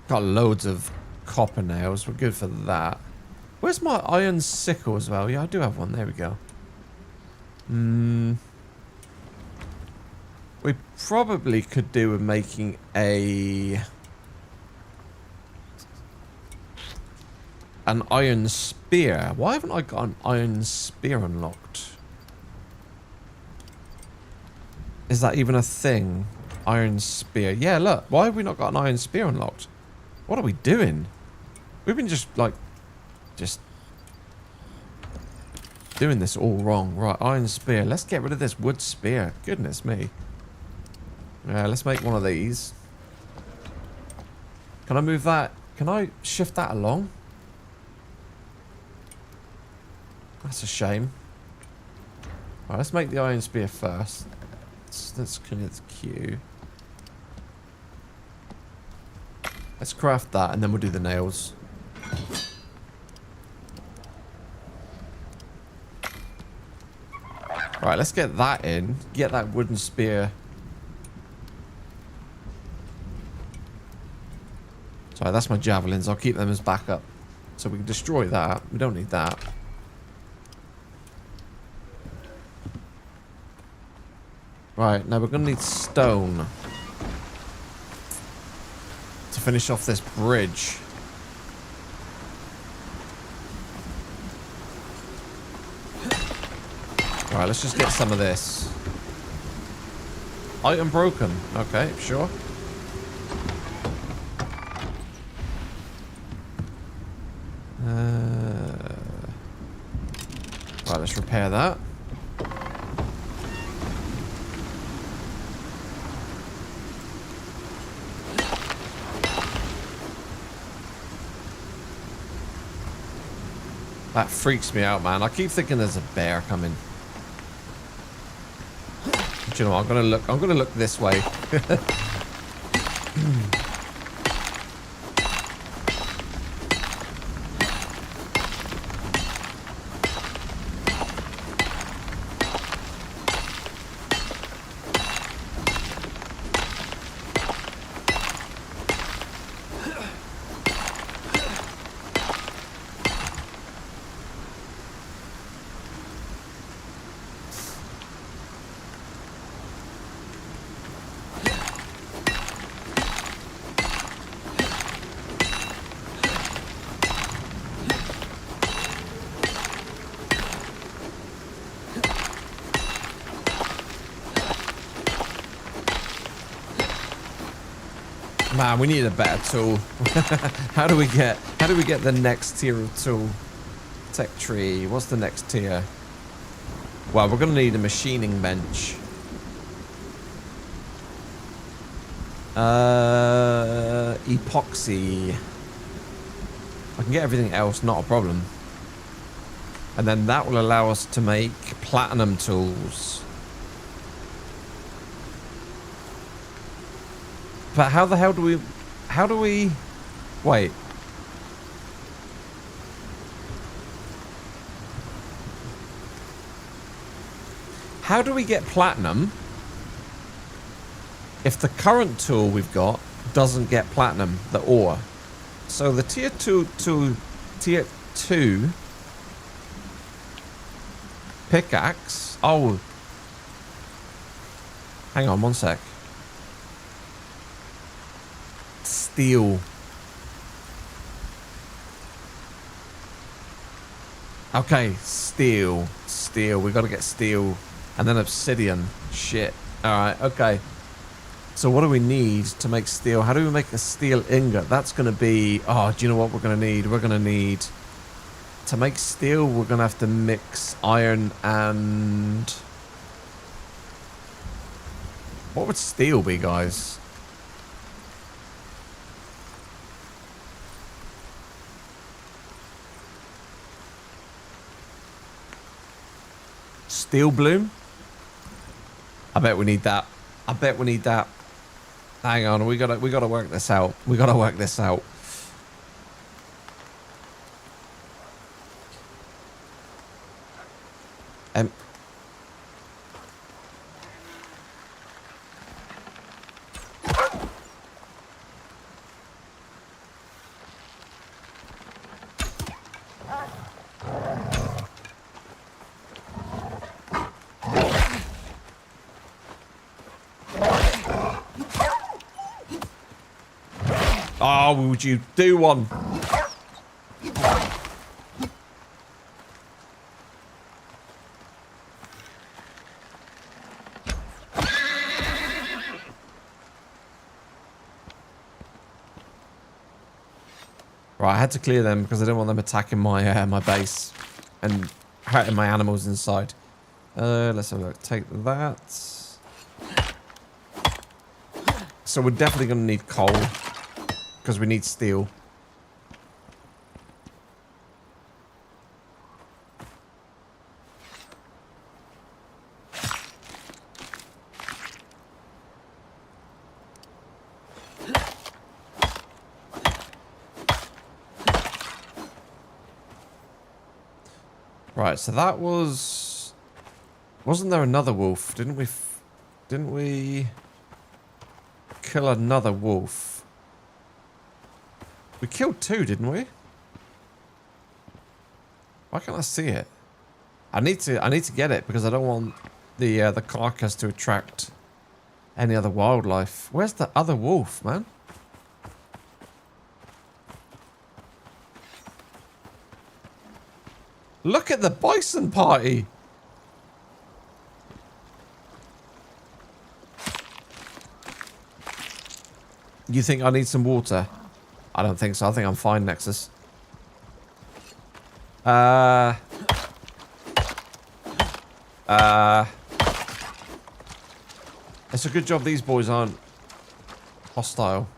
Got loads of copper nails. We're good for that. Where's my iron sickle as well? Yeah, I do have one. There we go. We probably could do with making an iron spear. Why haven't I got an iron spear unlocked? Is that even a thing? Iron spear. Yeah, look. Why have we not got an iron spear unlocked? What are we doing? We've been just doing this all wrong. Right, iron spear. Let's get rid of this wood spear. Goodness me. Let's make one of these. Can I move that? Can I shift that along? That's a shame. Right, let's make the iron spear first. Let's clear the queue. Let's craft that, and then we'll do the nails. Right, let's get that in. Get that wooden spear. Sorry, that's my javelins. I'll keep them as backup. So we can destroy that. We don't need that. Right, now we're going to need stone to finish off this bridge. Alright, let's just get some of this. Item broken. Okay, sure. Right, let's repair that. That freaks me out, man. I keep thinking there's a bear coming. Do you know what? I'm gonna look this way. Man, we need a better tool. How do we get the next tier of tool? Tech tree. What's the next tier? Well, we're gonna need a machining bench. Epoxy. I can get everything else, not a problem. And then that will allow us to make platinum tools. But how the hell do we... Wait. How do we get platinum if the current tool we've got doesn't get platinum, the ore? So the tier 2 pickaxe... Oh. Hang on one sec. Steel. Okay, steel. We gotta get steel. And then obsidian. Shit. Alright, okay. So what do we need to make steel? How do we make a steel ingot? That's gonna be... Oh, do you know what we're gonna need? We're gonna need... To make steel, we're gonna have to mix iron and... What would steel be, guys? Steel bloom? I bet we need that. I bet we need that. Hang on, we gotta work this out. We gotta work this out. Oh, would you do one? Right, I had to clear them because I didn't want them attacking my my base and hurting my animals inside. Let's have a look. Take that. So we're definitely going to need coal because we need steel. Right, so that was... Wasn't there another wolf? Didn't we kill another wolf? We killed two, didn't we? Why can't I see it? I need to get it because I don't want the carcass to attract any other wildlife. Where's the other wolf, man? Look at the bison party. You think I need some water? I don't think so. I think I'm fine, Nexus. It's a good job these boys aren't hostile.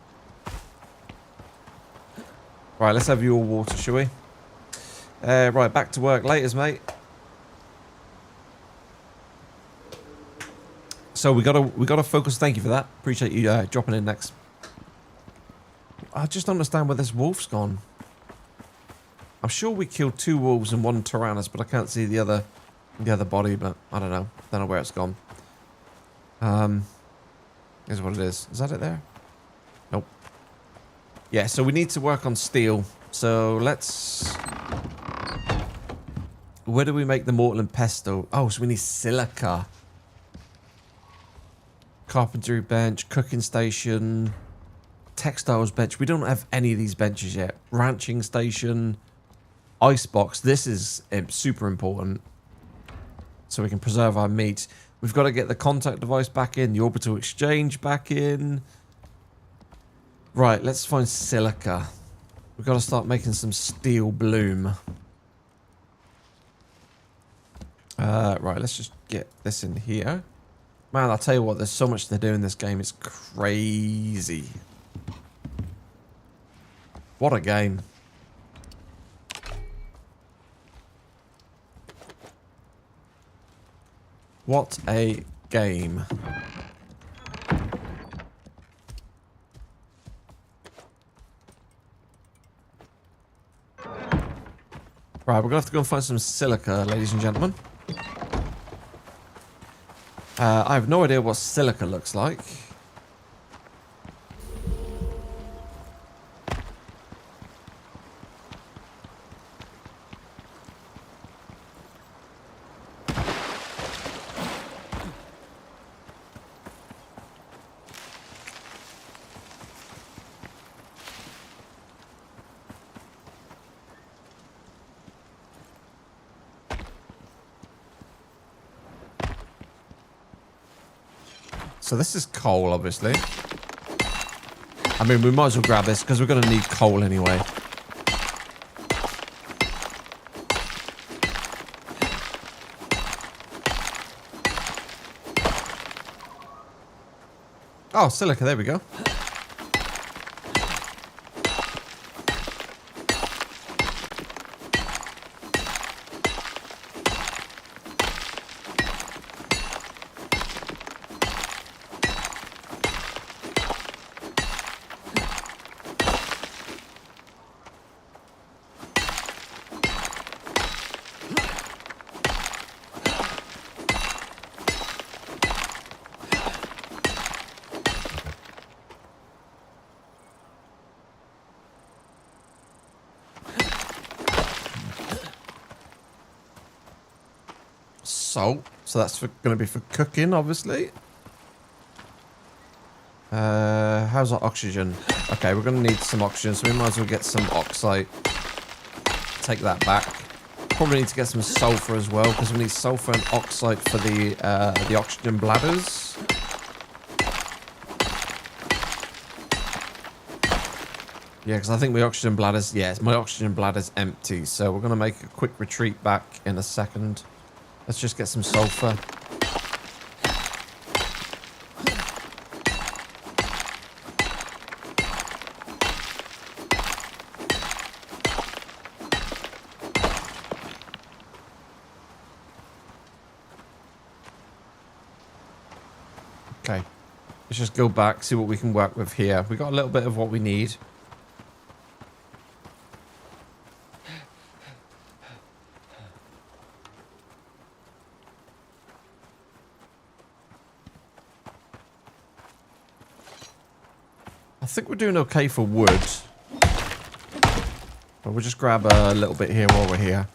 Right, let's have your water, shall we? Right, back to work. Laters, mate. So we gotta focus. Thank you for that. Appreciate you dropping in next. I just don't understand where this wolf's gone. I'm sure we killed 2 wolves and 1 Tyrannus, but I can't see the other body. But I don't know. Don't know where it's gone. Here's what it is. Is that it there? Nope. Yeah. So we need to work on steel. So let's. Where do we make the mortar and pestle? Oh, so we need silica. Carpentry bench, cooking station, textiles bench. We don't have any of these benches yet. Ranching station, icebox. This is super important. So we can preserve our meat. We've got to get the contact device back in, the orbital exchange back in. Right, let's find silica. We've got to start making some steel bloom. Right, let's just get this in here. Man, I'll tell you what, there's so much to do in this game. It's crazy. What a game. What a game. Right, we're going to have to go and find some silica, ladies and gentlemen. I have no idea what silica looks like. So this is coal, obviously. I mean, we might as well grab this because we're going to need coal anyway. Oh, silica, there we go. Salt. So that's going to be for cooking, obviously. How's our oxygen? Okay, we're going to need some oxygen, so we might as well get some oxide. Take that back. Probably need to get some sulfur as well, because we need sulfur and oxide for the oxygen bladders. Yeah, because I think my oxygen bladder's... Yes, my oxygen bladder's empty, so we're going to make a quick retreat back in a second. Let's just get some sulfur. Okay. Let's just go back, see what we can work with here. We got a little bit of what we need. I think we're doing okay for wood. But we'll just grab a little bit here while we're here.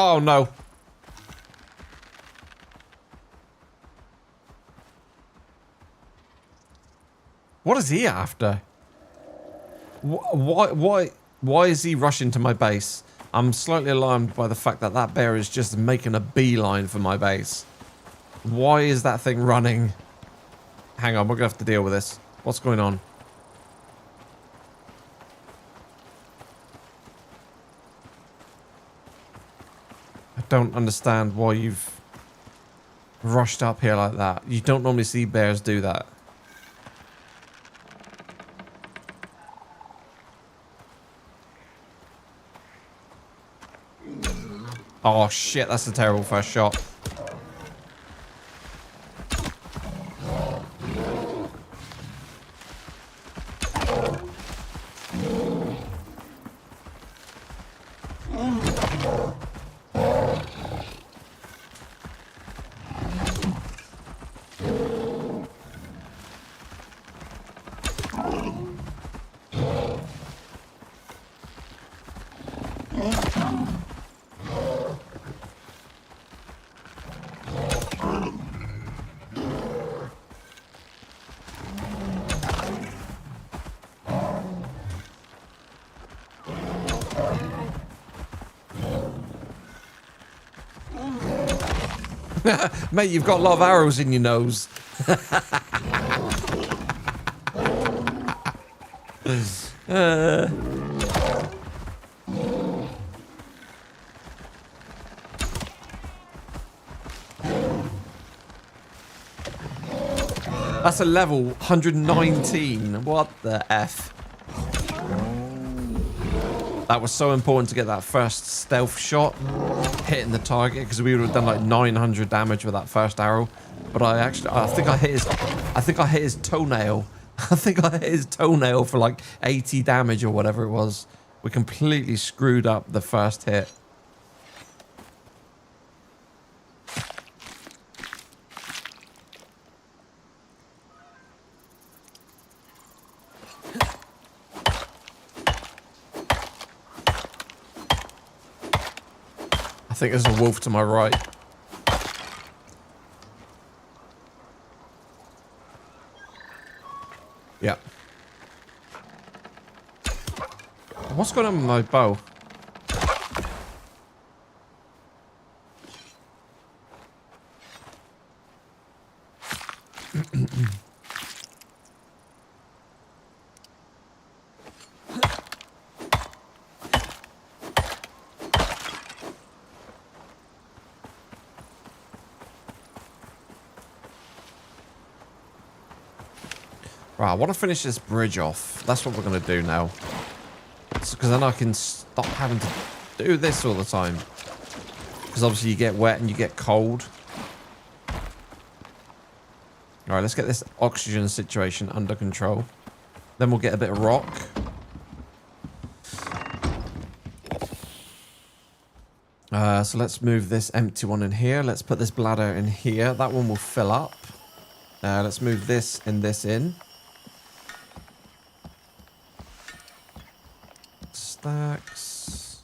Oh no. What is he after? Why is he rushing to my base? I'm slightly alarmed by the fact that that bear is just making a beeline for my base. Why is that thing running? Hang on, we're gonna have to deal with this. What's going on? I don't understand why you've rushed up here like that. You don't normally see bears do that. Oh shit, that's a terrible first shot. Mate, you've got a lot of arrows in your nose. That's a level 119. What the F? That was so important to get that first stealth shot hitting the target, because we would have done like 900 damage with that first arrow. But I think I hit his toenail. I think I hit his toenail for like 80 damage or whatever it was. We completely screwed up the first hit. I think there's a wolf to my right. Yeah. What's going on with my bow? Right, I want to finish this bridge off. That's what we're going to do now. Because then I can stop having to do this all the time. Because obviously you get wet and you get cold. Alright, let's get this oxygen situation under control. Then we'll get a bit of rock. So let's move this empty one in here. Let's put this bladder in here. That one will fill up. Let's move this and this in. Stacks.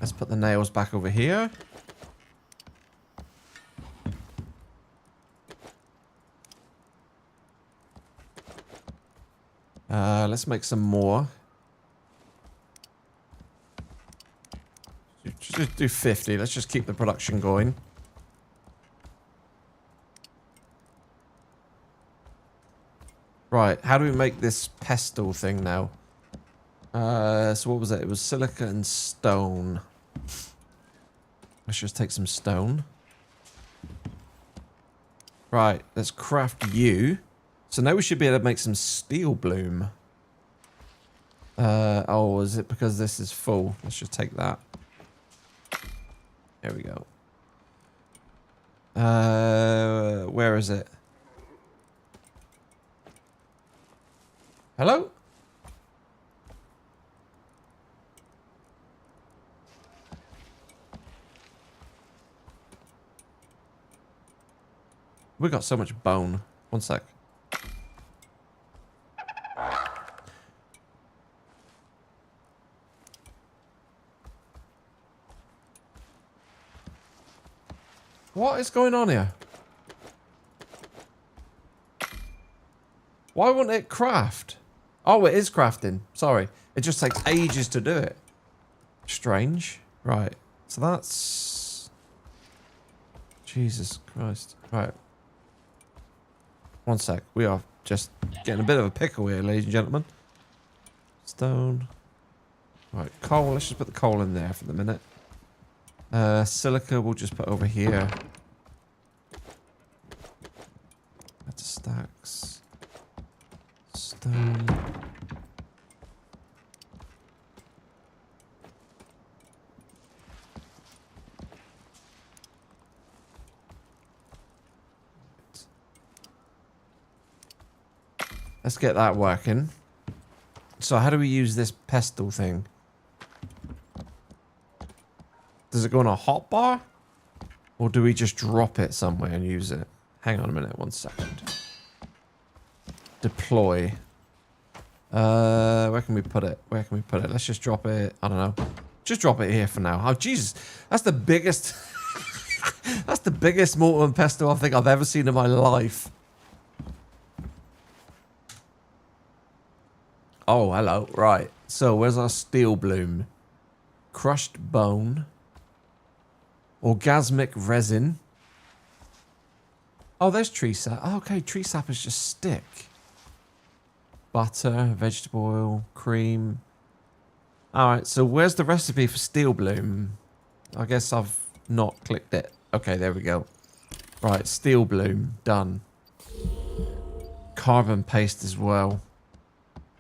Let's put the nails back over here. Let's make some more. Just do 50. Let's just keep the production going. Right, how do we make this pestle thing now? So what was it? It was silica and stone. Let's just take some stone. Right, let's craft you. So now we should be able to make some steel bloom. Oh, is it because this is full? Let's just take that. There we go. Where is it? Hello? We got so much bone. One sec. What is going on here? Why won't it craft? Oh, it is crafting. Sorry. It just takes ages to do it. Strange. Right. So that's... Jesus Christ. Right. One sec. We are just getting a bit of a pickle here, ladies and gentlemen. Stone. Right. Coal. Let's just put the coal in there for the minute. Silica we'll just put over here. That's stacks. Stone. Let's get that working. So how do we use this pestle thing? Does it go on a hotbar? Or do we just drop it somewhere and use it? Hang on a minute, 1 second. Deploy. Where can we put it? Where can we put it? Let's just drop it. I don't know. Just drop it here for now. Oh, Jesus. That's the biggest... That's the biggest mortar and pestle I think I've ever seen in my life. Oh, hello. Right. So, where's our steel bloom? Crushed bone. Orgasmic resin. Oh, there's tree sap. Oh, okay, tree sap is just stick. Butter, vegetable oil, cream. Alright, so where's the recipe for steel bloom? I guess I've not clicked it. Okay, there we go. Right, steel bloom. Done. Carbon paste as well.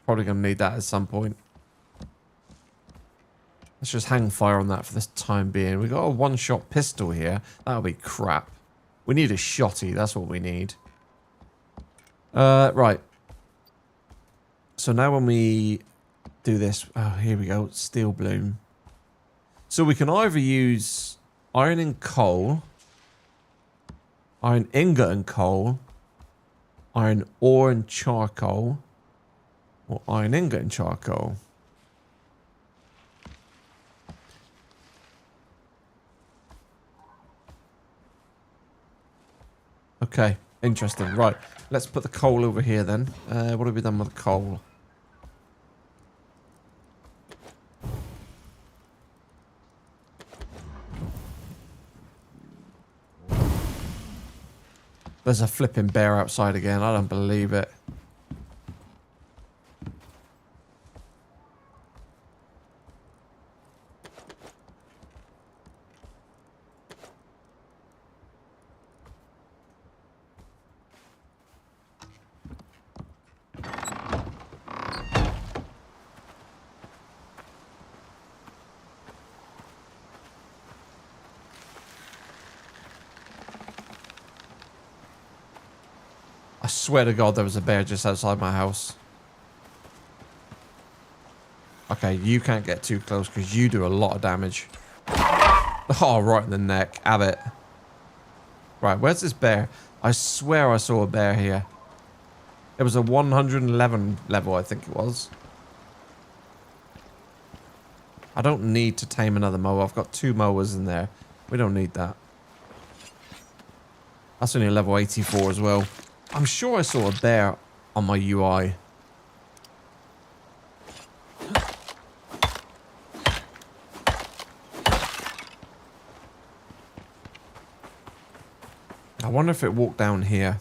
Probably going to need that at some point. Let's just hang fire on that for this time being. We've got a one-shot pistol here. That'll be crap. We need a shotty. That's what we need. Right. So now when we do this... Oh, here we go. Steel bloom. So we can either use iron and coal, iron ingot and coal, iron ore and charcoal, or iron ingot and charcoal. Okay, interesting. Right, let's put the coal over here then. What have we done with the coal? There's a flipping bear outside again. I don't believe it. I swear to God there was a bear just outside my house. Okay, you can't get too close because you do a lot of damage. Oh, right in the neck. Have it. Right, where's this bear? I swear I saw a bear here. It was a 111 level, I think it was. I don't need to tame another mower. I've got 2 mowers in there. We don't need that. That's only a level 84 as well. I'm sure I saw a bear on my UI. I wonder if it walked down here.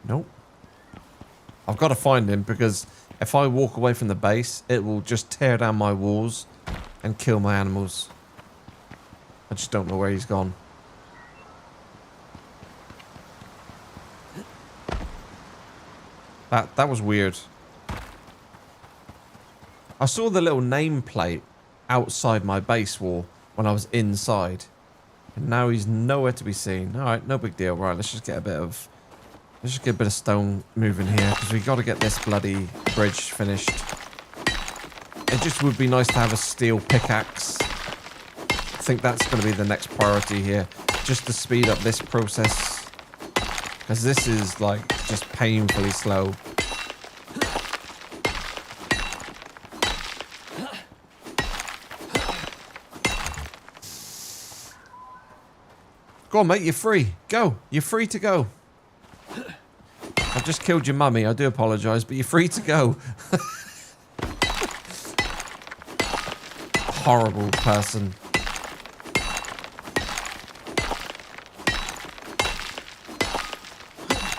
Nope. I've got to find him because if I walk away from the base, it will just tear down my walls and kill my animals. I just don't know where he's gone. That was weird. I saw the little nameplate outside my base wall when I was inside. And now he's nowhere to be seen. Alright, no big deal. Right, let's just get a bit of stone moving here. Because we got to get this bloody bridge finished. It just would be nice to have a steel pickaxe. I think that's going to be the next priority here. Just to speed up this process. Because this is like just painfully slow. Go on, mate. You're free. Go. You're free to go. I've just killed your mummy. I do apologise, but you're free to go. Horrible person.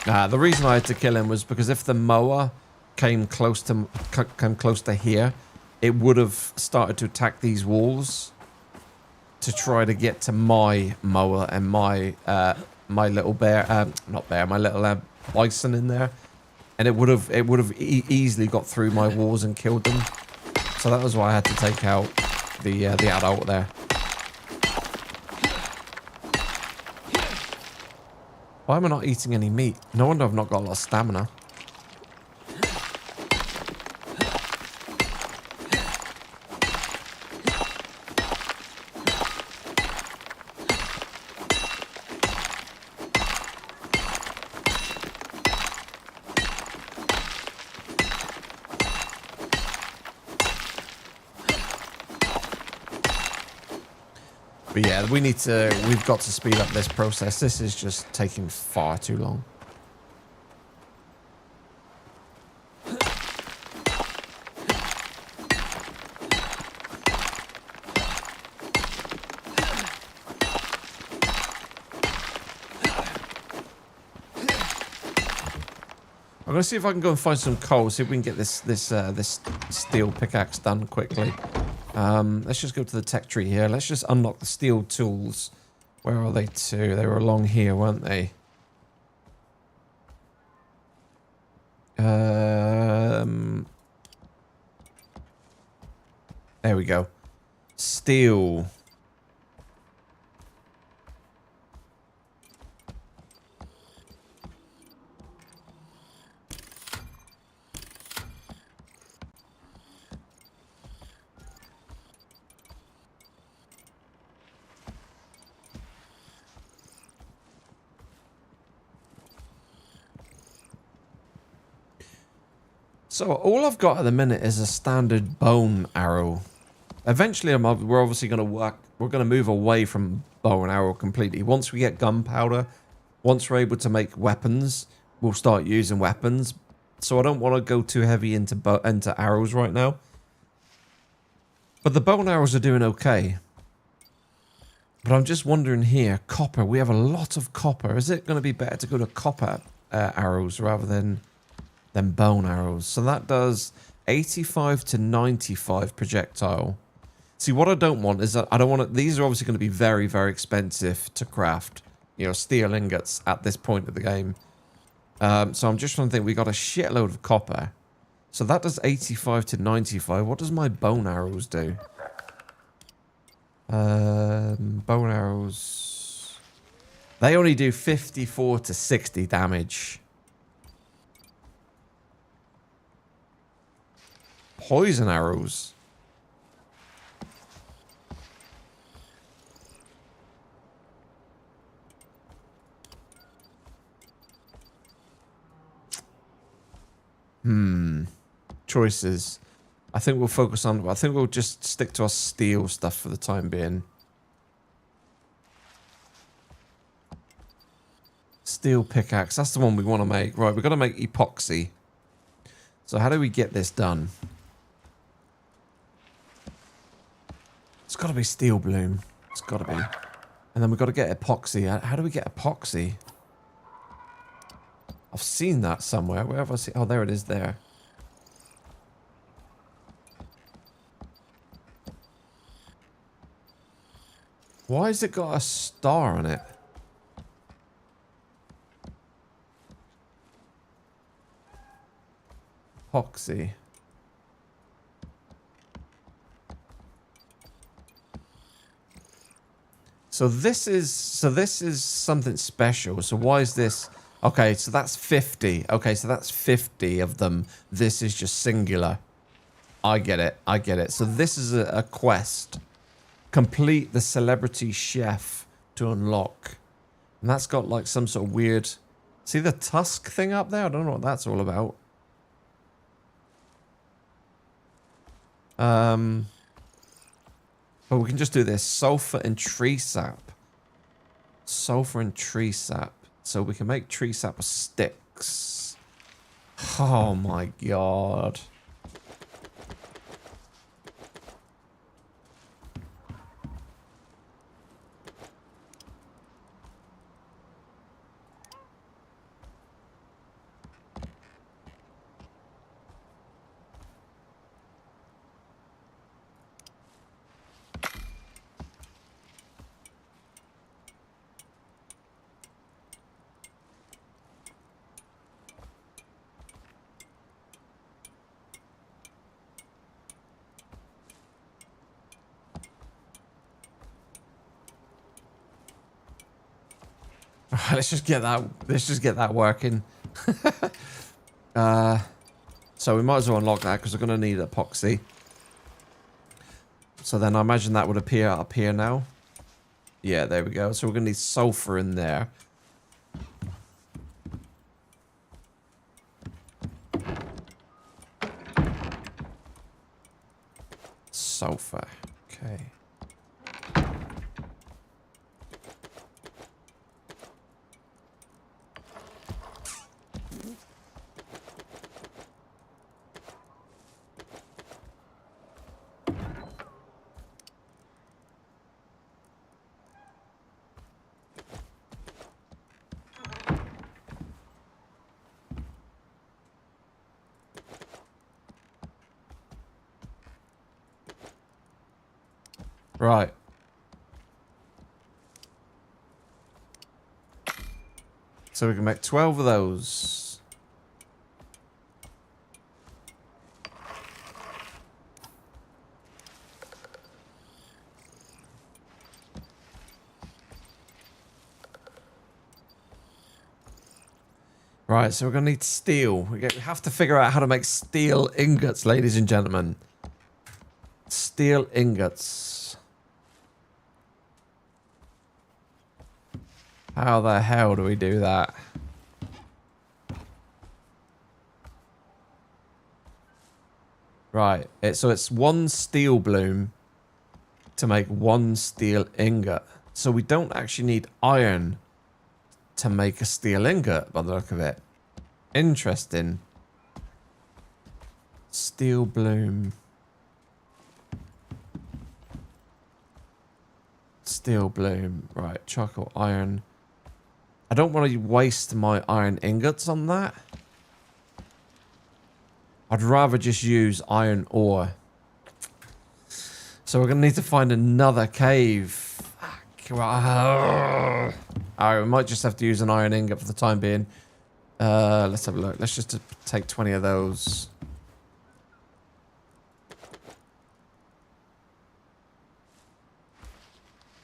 The reason I had to kill him was because if the mower came close to here, it would have started to attack these walls to try to get to my mower and my little bear, my little bison in there, and it would have easily got through my walls and killed them. So that was why I had to take out the adult there. Why am I not eating any meat? No wonder I've not got a lot of stamina. But yeah, we've got to speed up this process. This is just taking far too long. I'm gonna see if I can go and find some coal, see if we can get this steel pickaxe done quickly. Let's just go to the tech tree here. Let's just unlock the steel tools. Where are they to? They were along here, weren't they? There we go. Steel. So all I've got at the minute is a standard bone arrow. Eventually, we're obviously going to we're going to move away from bow and arrow completely. Once we get gunpowder, once we're able to make weapons, we'll start using weapons. So I don't want to go too heavy into arrows right now. But the bow and arrows are doing okay. But I'm just wondering here, copper. We have a lot of copper. Is it going to be better to go to copper arrows rather than bone arrows? So that does 85 to 95 projectile. See, what I don't want is that I don't want to, these are obviously going to be very, very expensive to craft, you know, steel ingots at this point of the game. So I'm just trying to think, we got a shitload of copper. So that does 85 to 95. What does my bone arrows do? Bone arrows. They only do 54 to 60 damage. Poison arrows. Choices. I think we'll focus on... I think we'll just stick to our steel stuff for the time being. Steel pickaxe. That's the one we want to make. Right, we've got to make epoxy. So how do we get this done? It's got to be steel bloom. It's got to be. And then we've got to get epoxy. How do we get epoxy? I've seen that somewhere. Where have I seen? Oh, there it is there. Why has it got a star on it? Epoxy. So this is something special. So why is this? Okay, so that's 50. Okay, so that's 50 of them. This is just singular. I get it. I get it. So this is a quest. Complete the celebrity chef to unlock. And that's got like some sort of weird... See the tusk thing up there? I don't know what that's all about. But we can just do this. Sulfur and tree sap. Sulfur and tree sap. So we can make tree sap with sticks. Oh my god. Let's just get that working. So we might as well unlock that because we're going to need epoxy. So then I imagine that would appear up here now. Yeah, there we go. So we're going to need sulfur in there. Sulfur. Okay. Right. So we can make 12 of those. Right, so we're going to need steel. We have to figure out how to make steel ingots, ladies and gentlemen. Steel ingots. How the hell do we do that? Right, so it's one steel bloom to make one steel ingot. So we don't actually need iron to make a steel ingot by the look of it. Interesting. Steel bloom. Steel bloom. Right, charcoal, iron. I don't want to waste my iron ingots on that. I'd rather just use iron ore. So we're going to need to find another cave. Alright, we might just have to use an iron ingot for the time being. Let's have a look. Let's just take 20 of those.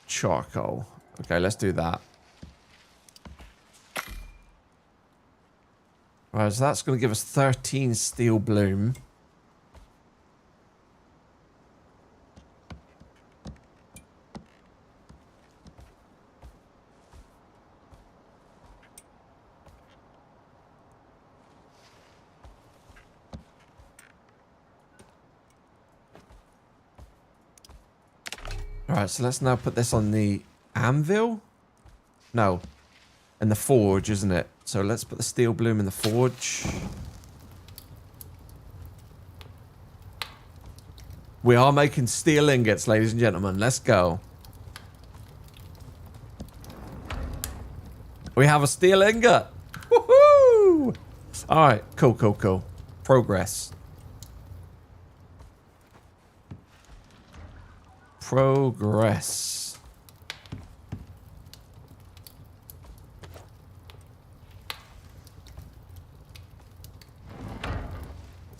Charcoal. Okay, let's do that. Right, so that's going to give us 13 steel bloom. Alright, so let's now put this on the anvil? No. In the forge, isn't it? So let's put the steel bloom in the forge. We are making steel ingots, ladies and gentlemen. Let's go. We have a steel ingot. Woohoo! Alright, cool, cool, cool. Progress. Progress.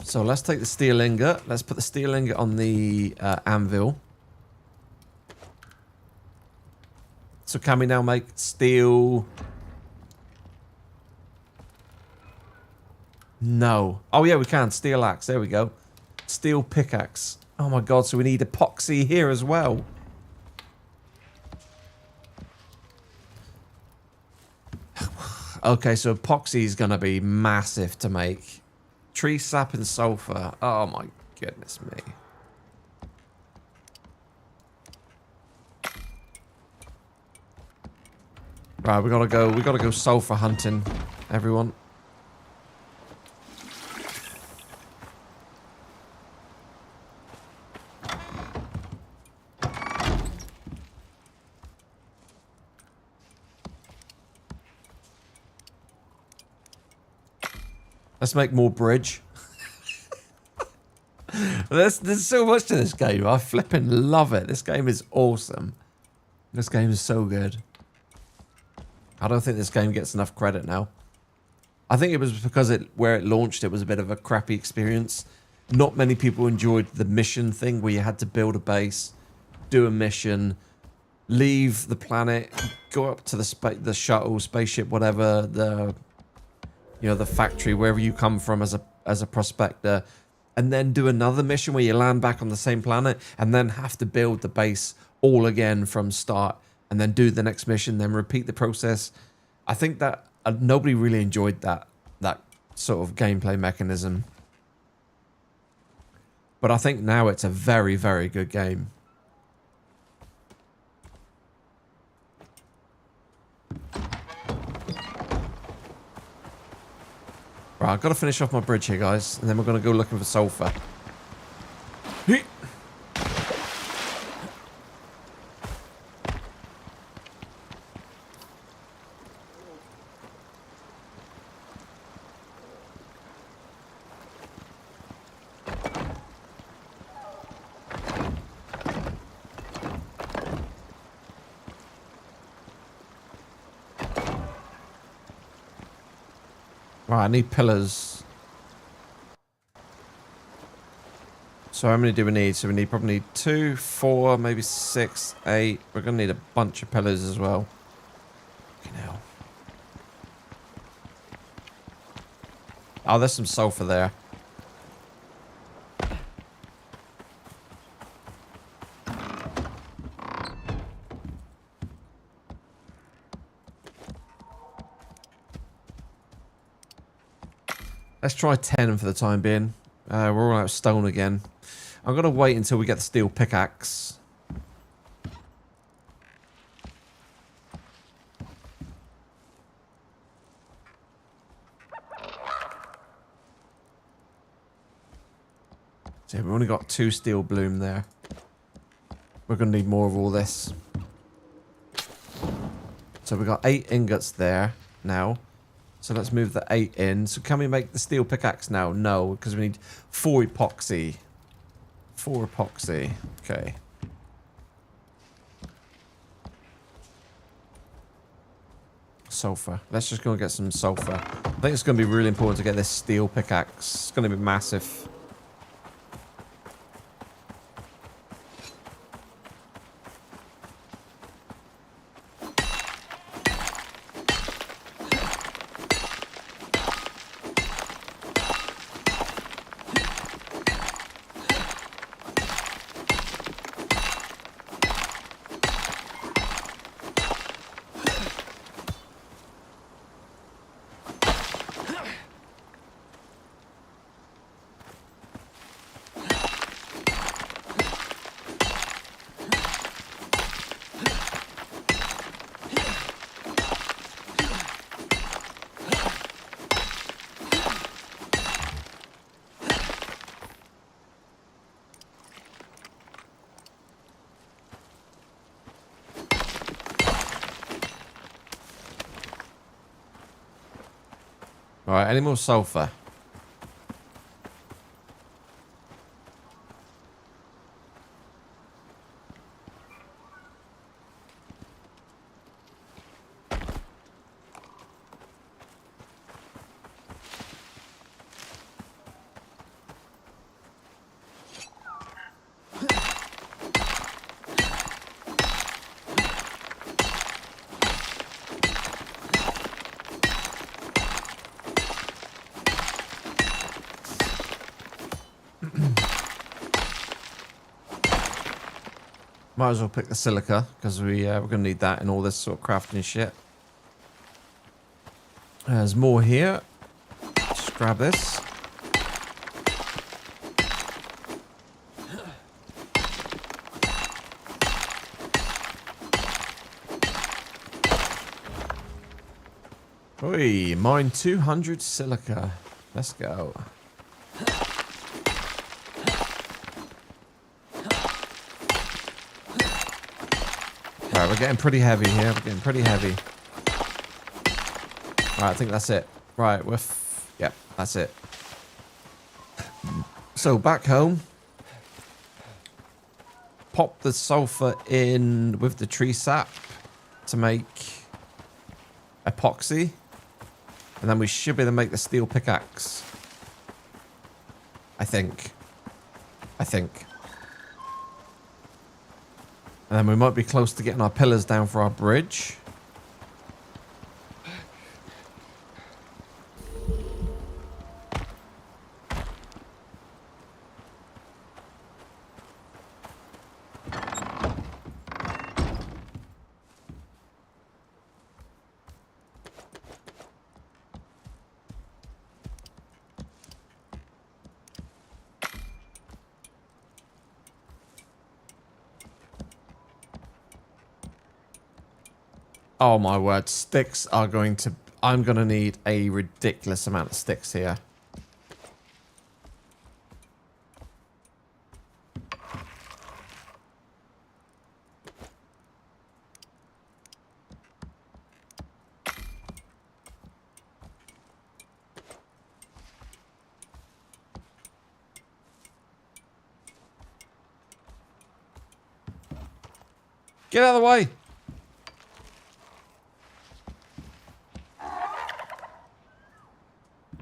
So let's take the steel ingot. Let's put the steel ingot on the anvil. So can we now make steel? No. Oh yeah, we can. Steel axe. There we go. Steel pickaxe. Oh my god, so we need epoxy here as well. Okay, so epoxy is going to be massive to make. Tree sap and sulfur. Oh my goodness me. Right, we gotta go sulfur hunting, everyone. Let's make more bridge. There's so much to this game. I flipping love it. This game is awesome. This game is so good. I don't think this game gets enough credit now. I think it was because where it launched, it was a bit of a crappy experience. Not many people enjoyed the mission thing where you had to build a base, do a mission, leave the planet, go up to the shuttle, spaceship, whatever, the factory, wherever you come from as a prospector, and then do another mission where you land back on the same planet and then have to build the base all again from start and then do the next mission, then repeat the process. I think that nobody really enjoyed that sort of gameplay mechanism. But I think now it's a very, very good game. Right, I've got to finish off my bridge here, guys, and then we're going to go looking for sulfur. Right, I need pillars. So how many do we need? So we probably need 2, 4, maybe 6, 8. We're going to need a bunch of pillars as well. Fucking hell. Oh, there's some sulfur there. Let's try 10 for the time being. We're all out of stone again. I'm going to wait until we get the steel pickaxe. So we've only got 2 steel bloom there. We're going to need more of all this. So we've got 8 ingots there now. So let's move the 8 in. So can we make the steel pickaxe now? No, because we need 4 epoxy. 4 epoxy. Okay. Sulfur. Let's just go and get some sulfur. I think it's going to be really important to get this steel pickaxe. It's going to be massive. Alright, any more sulfur? Might as well pick the silica, because we're going to need that in all this sort of crafting shit. There's more here. Just grab this. Oi, mine 200 silica. Let's go. Right, we're getting pretty heavy here. We're getting pretty heavy. Right, I think that's it. Right, yep, that's it. So back home. Pop the sulfur in with the tree sap to make epoxy. And then we should be able to make the steel pickaxe. I think. And then we might be close to getting our pillars down for our bridge. Oh my word, sticks are going to... I'm going to need a ridiculous amount of sticks here. Get out of the way!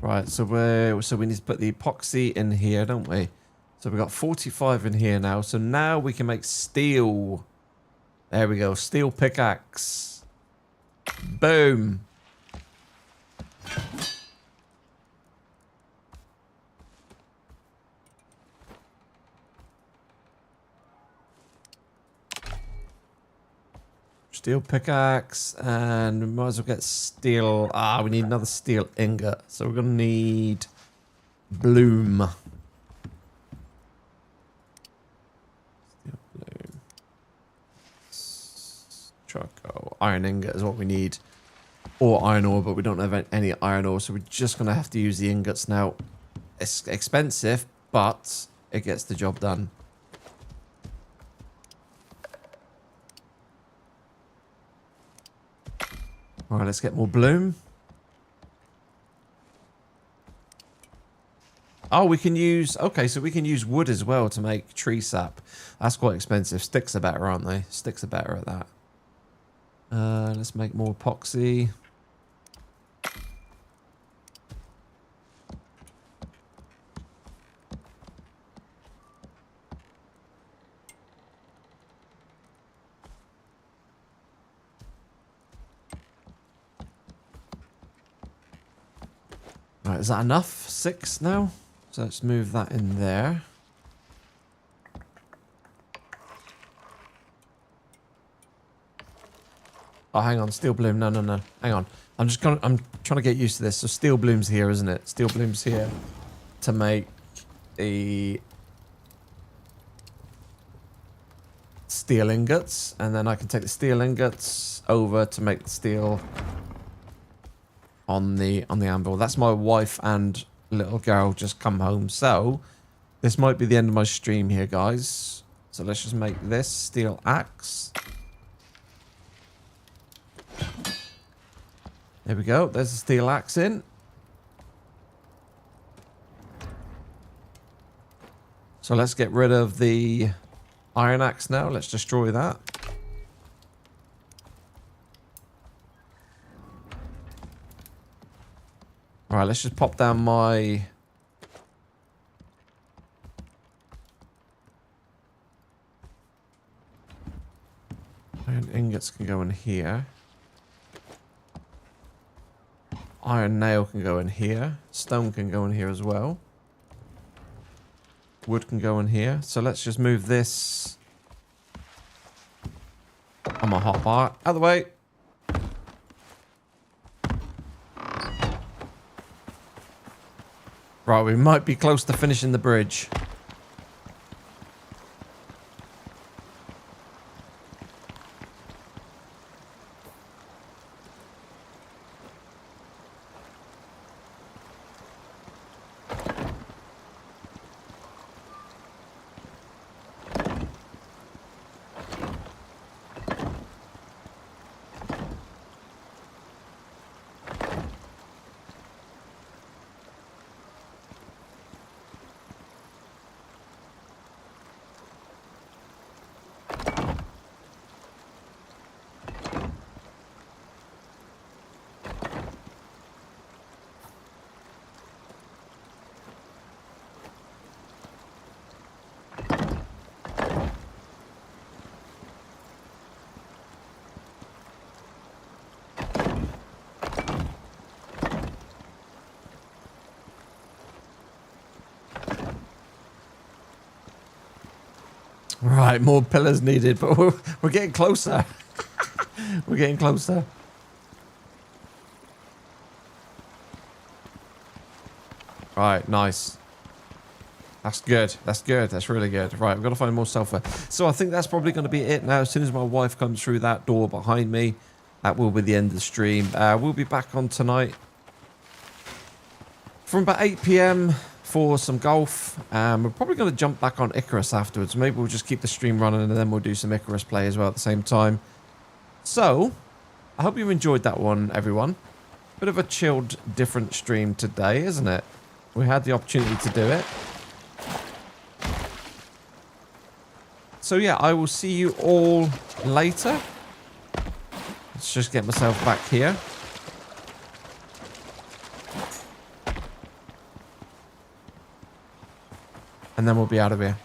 Right, so we need to put the epoxy in here, don't we? So we've got 45 in here now. So now we can make steel. There we go, steel pickaxe. Boom. Steel pickaxe, and we might as well get steel. We need another steel ingot. So we're going to need bloom. Steel bloom. Charcoal. Iron ingot is what we need. Or iron ore, but we don't have any iron ore, so we're just going to have to use the ingots now. It's expensive, but it gets the job done. Alright, let's get more bloom. Oh, we can use... Okay, so we can use wood as well to make tree sap. That's quite expensive. Sticks are better, aren't they? Sticks are better at that. Let's make more epoxy. Right, is that enough? 6 now? So let's move that in there. Oh, hang on. Steel bloom. No. Hang on. I'm trying to get used to this. So steel bloom's here, isn't it? Steel bloom's here to make the steel ingots. And then I can take the steel ingots over to make the steel on the anvil. That's my wife and little girl just come home. So this might be the end of my stream here, guys. So let's just make this steel axe. There we go. There's the steel axe in. So let's get rid of the iron axe now. Let's destroy that. Alright, let's just pop down my... Iron ingots can go in here. Iron nail can go in here. Stone can go in here as well. Wood can go in here. So let's just move this on my hotbar. Out of the way. Right, we might be close to finishing the bridge. Right, more pillars needed, but we're getting closer. We're getting closer. Right, nice. That's good. That's good. That's really good. Right, we've got to find more sulfur. So I think that's probably going to be it now. As soon as my wife comes through that door behind me, that will be the end of the stream. We'll be back on tonight from about 8 p.m. for some golf. We're probably going to jump back on Icarus afterwards. Maybe we'll just keep the stream running and then we'll do some Icarus play as well at the same time. So, I hope you enjoyed that one, everyone. Bit of a chilled, different stream today, isn't it? We had the opportunity to do it. So yeah, I will see you all later. Let's just get myself back here. And then we'll be out of here.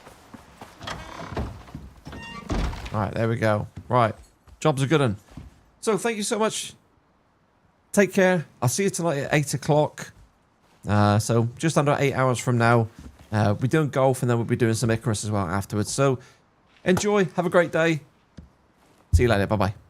Alright, there we go. Right. Job's a good one. So thank you so much. Take care. I'll see you tonight at 8 o'clock. So just under 8 hours from now. We'll be doing golf and then we'll be doing some Icarus as well afterwards. So enjoy. Have a great day. See you later. Bye-bye.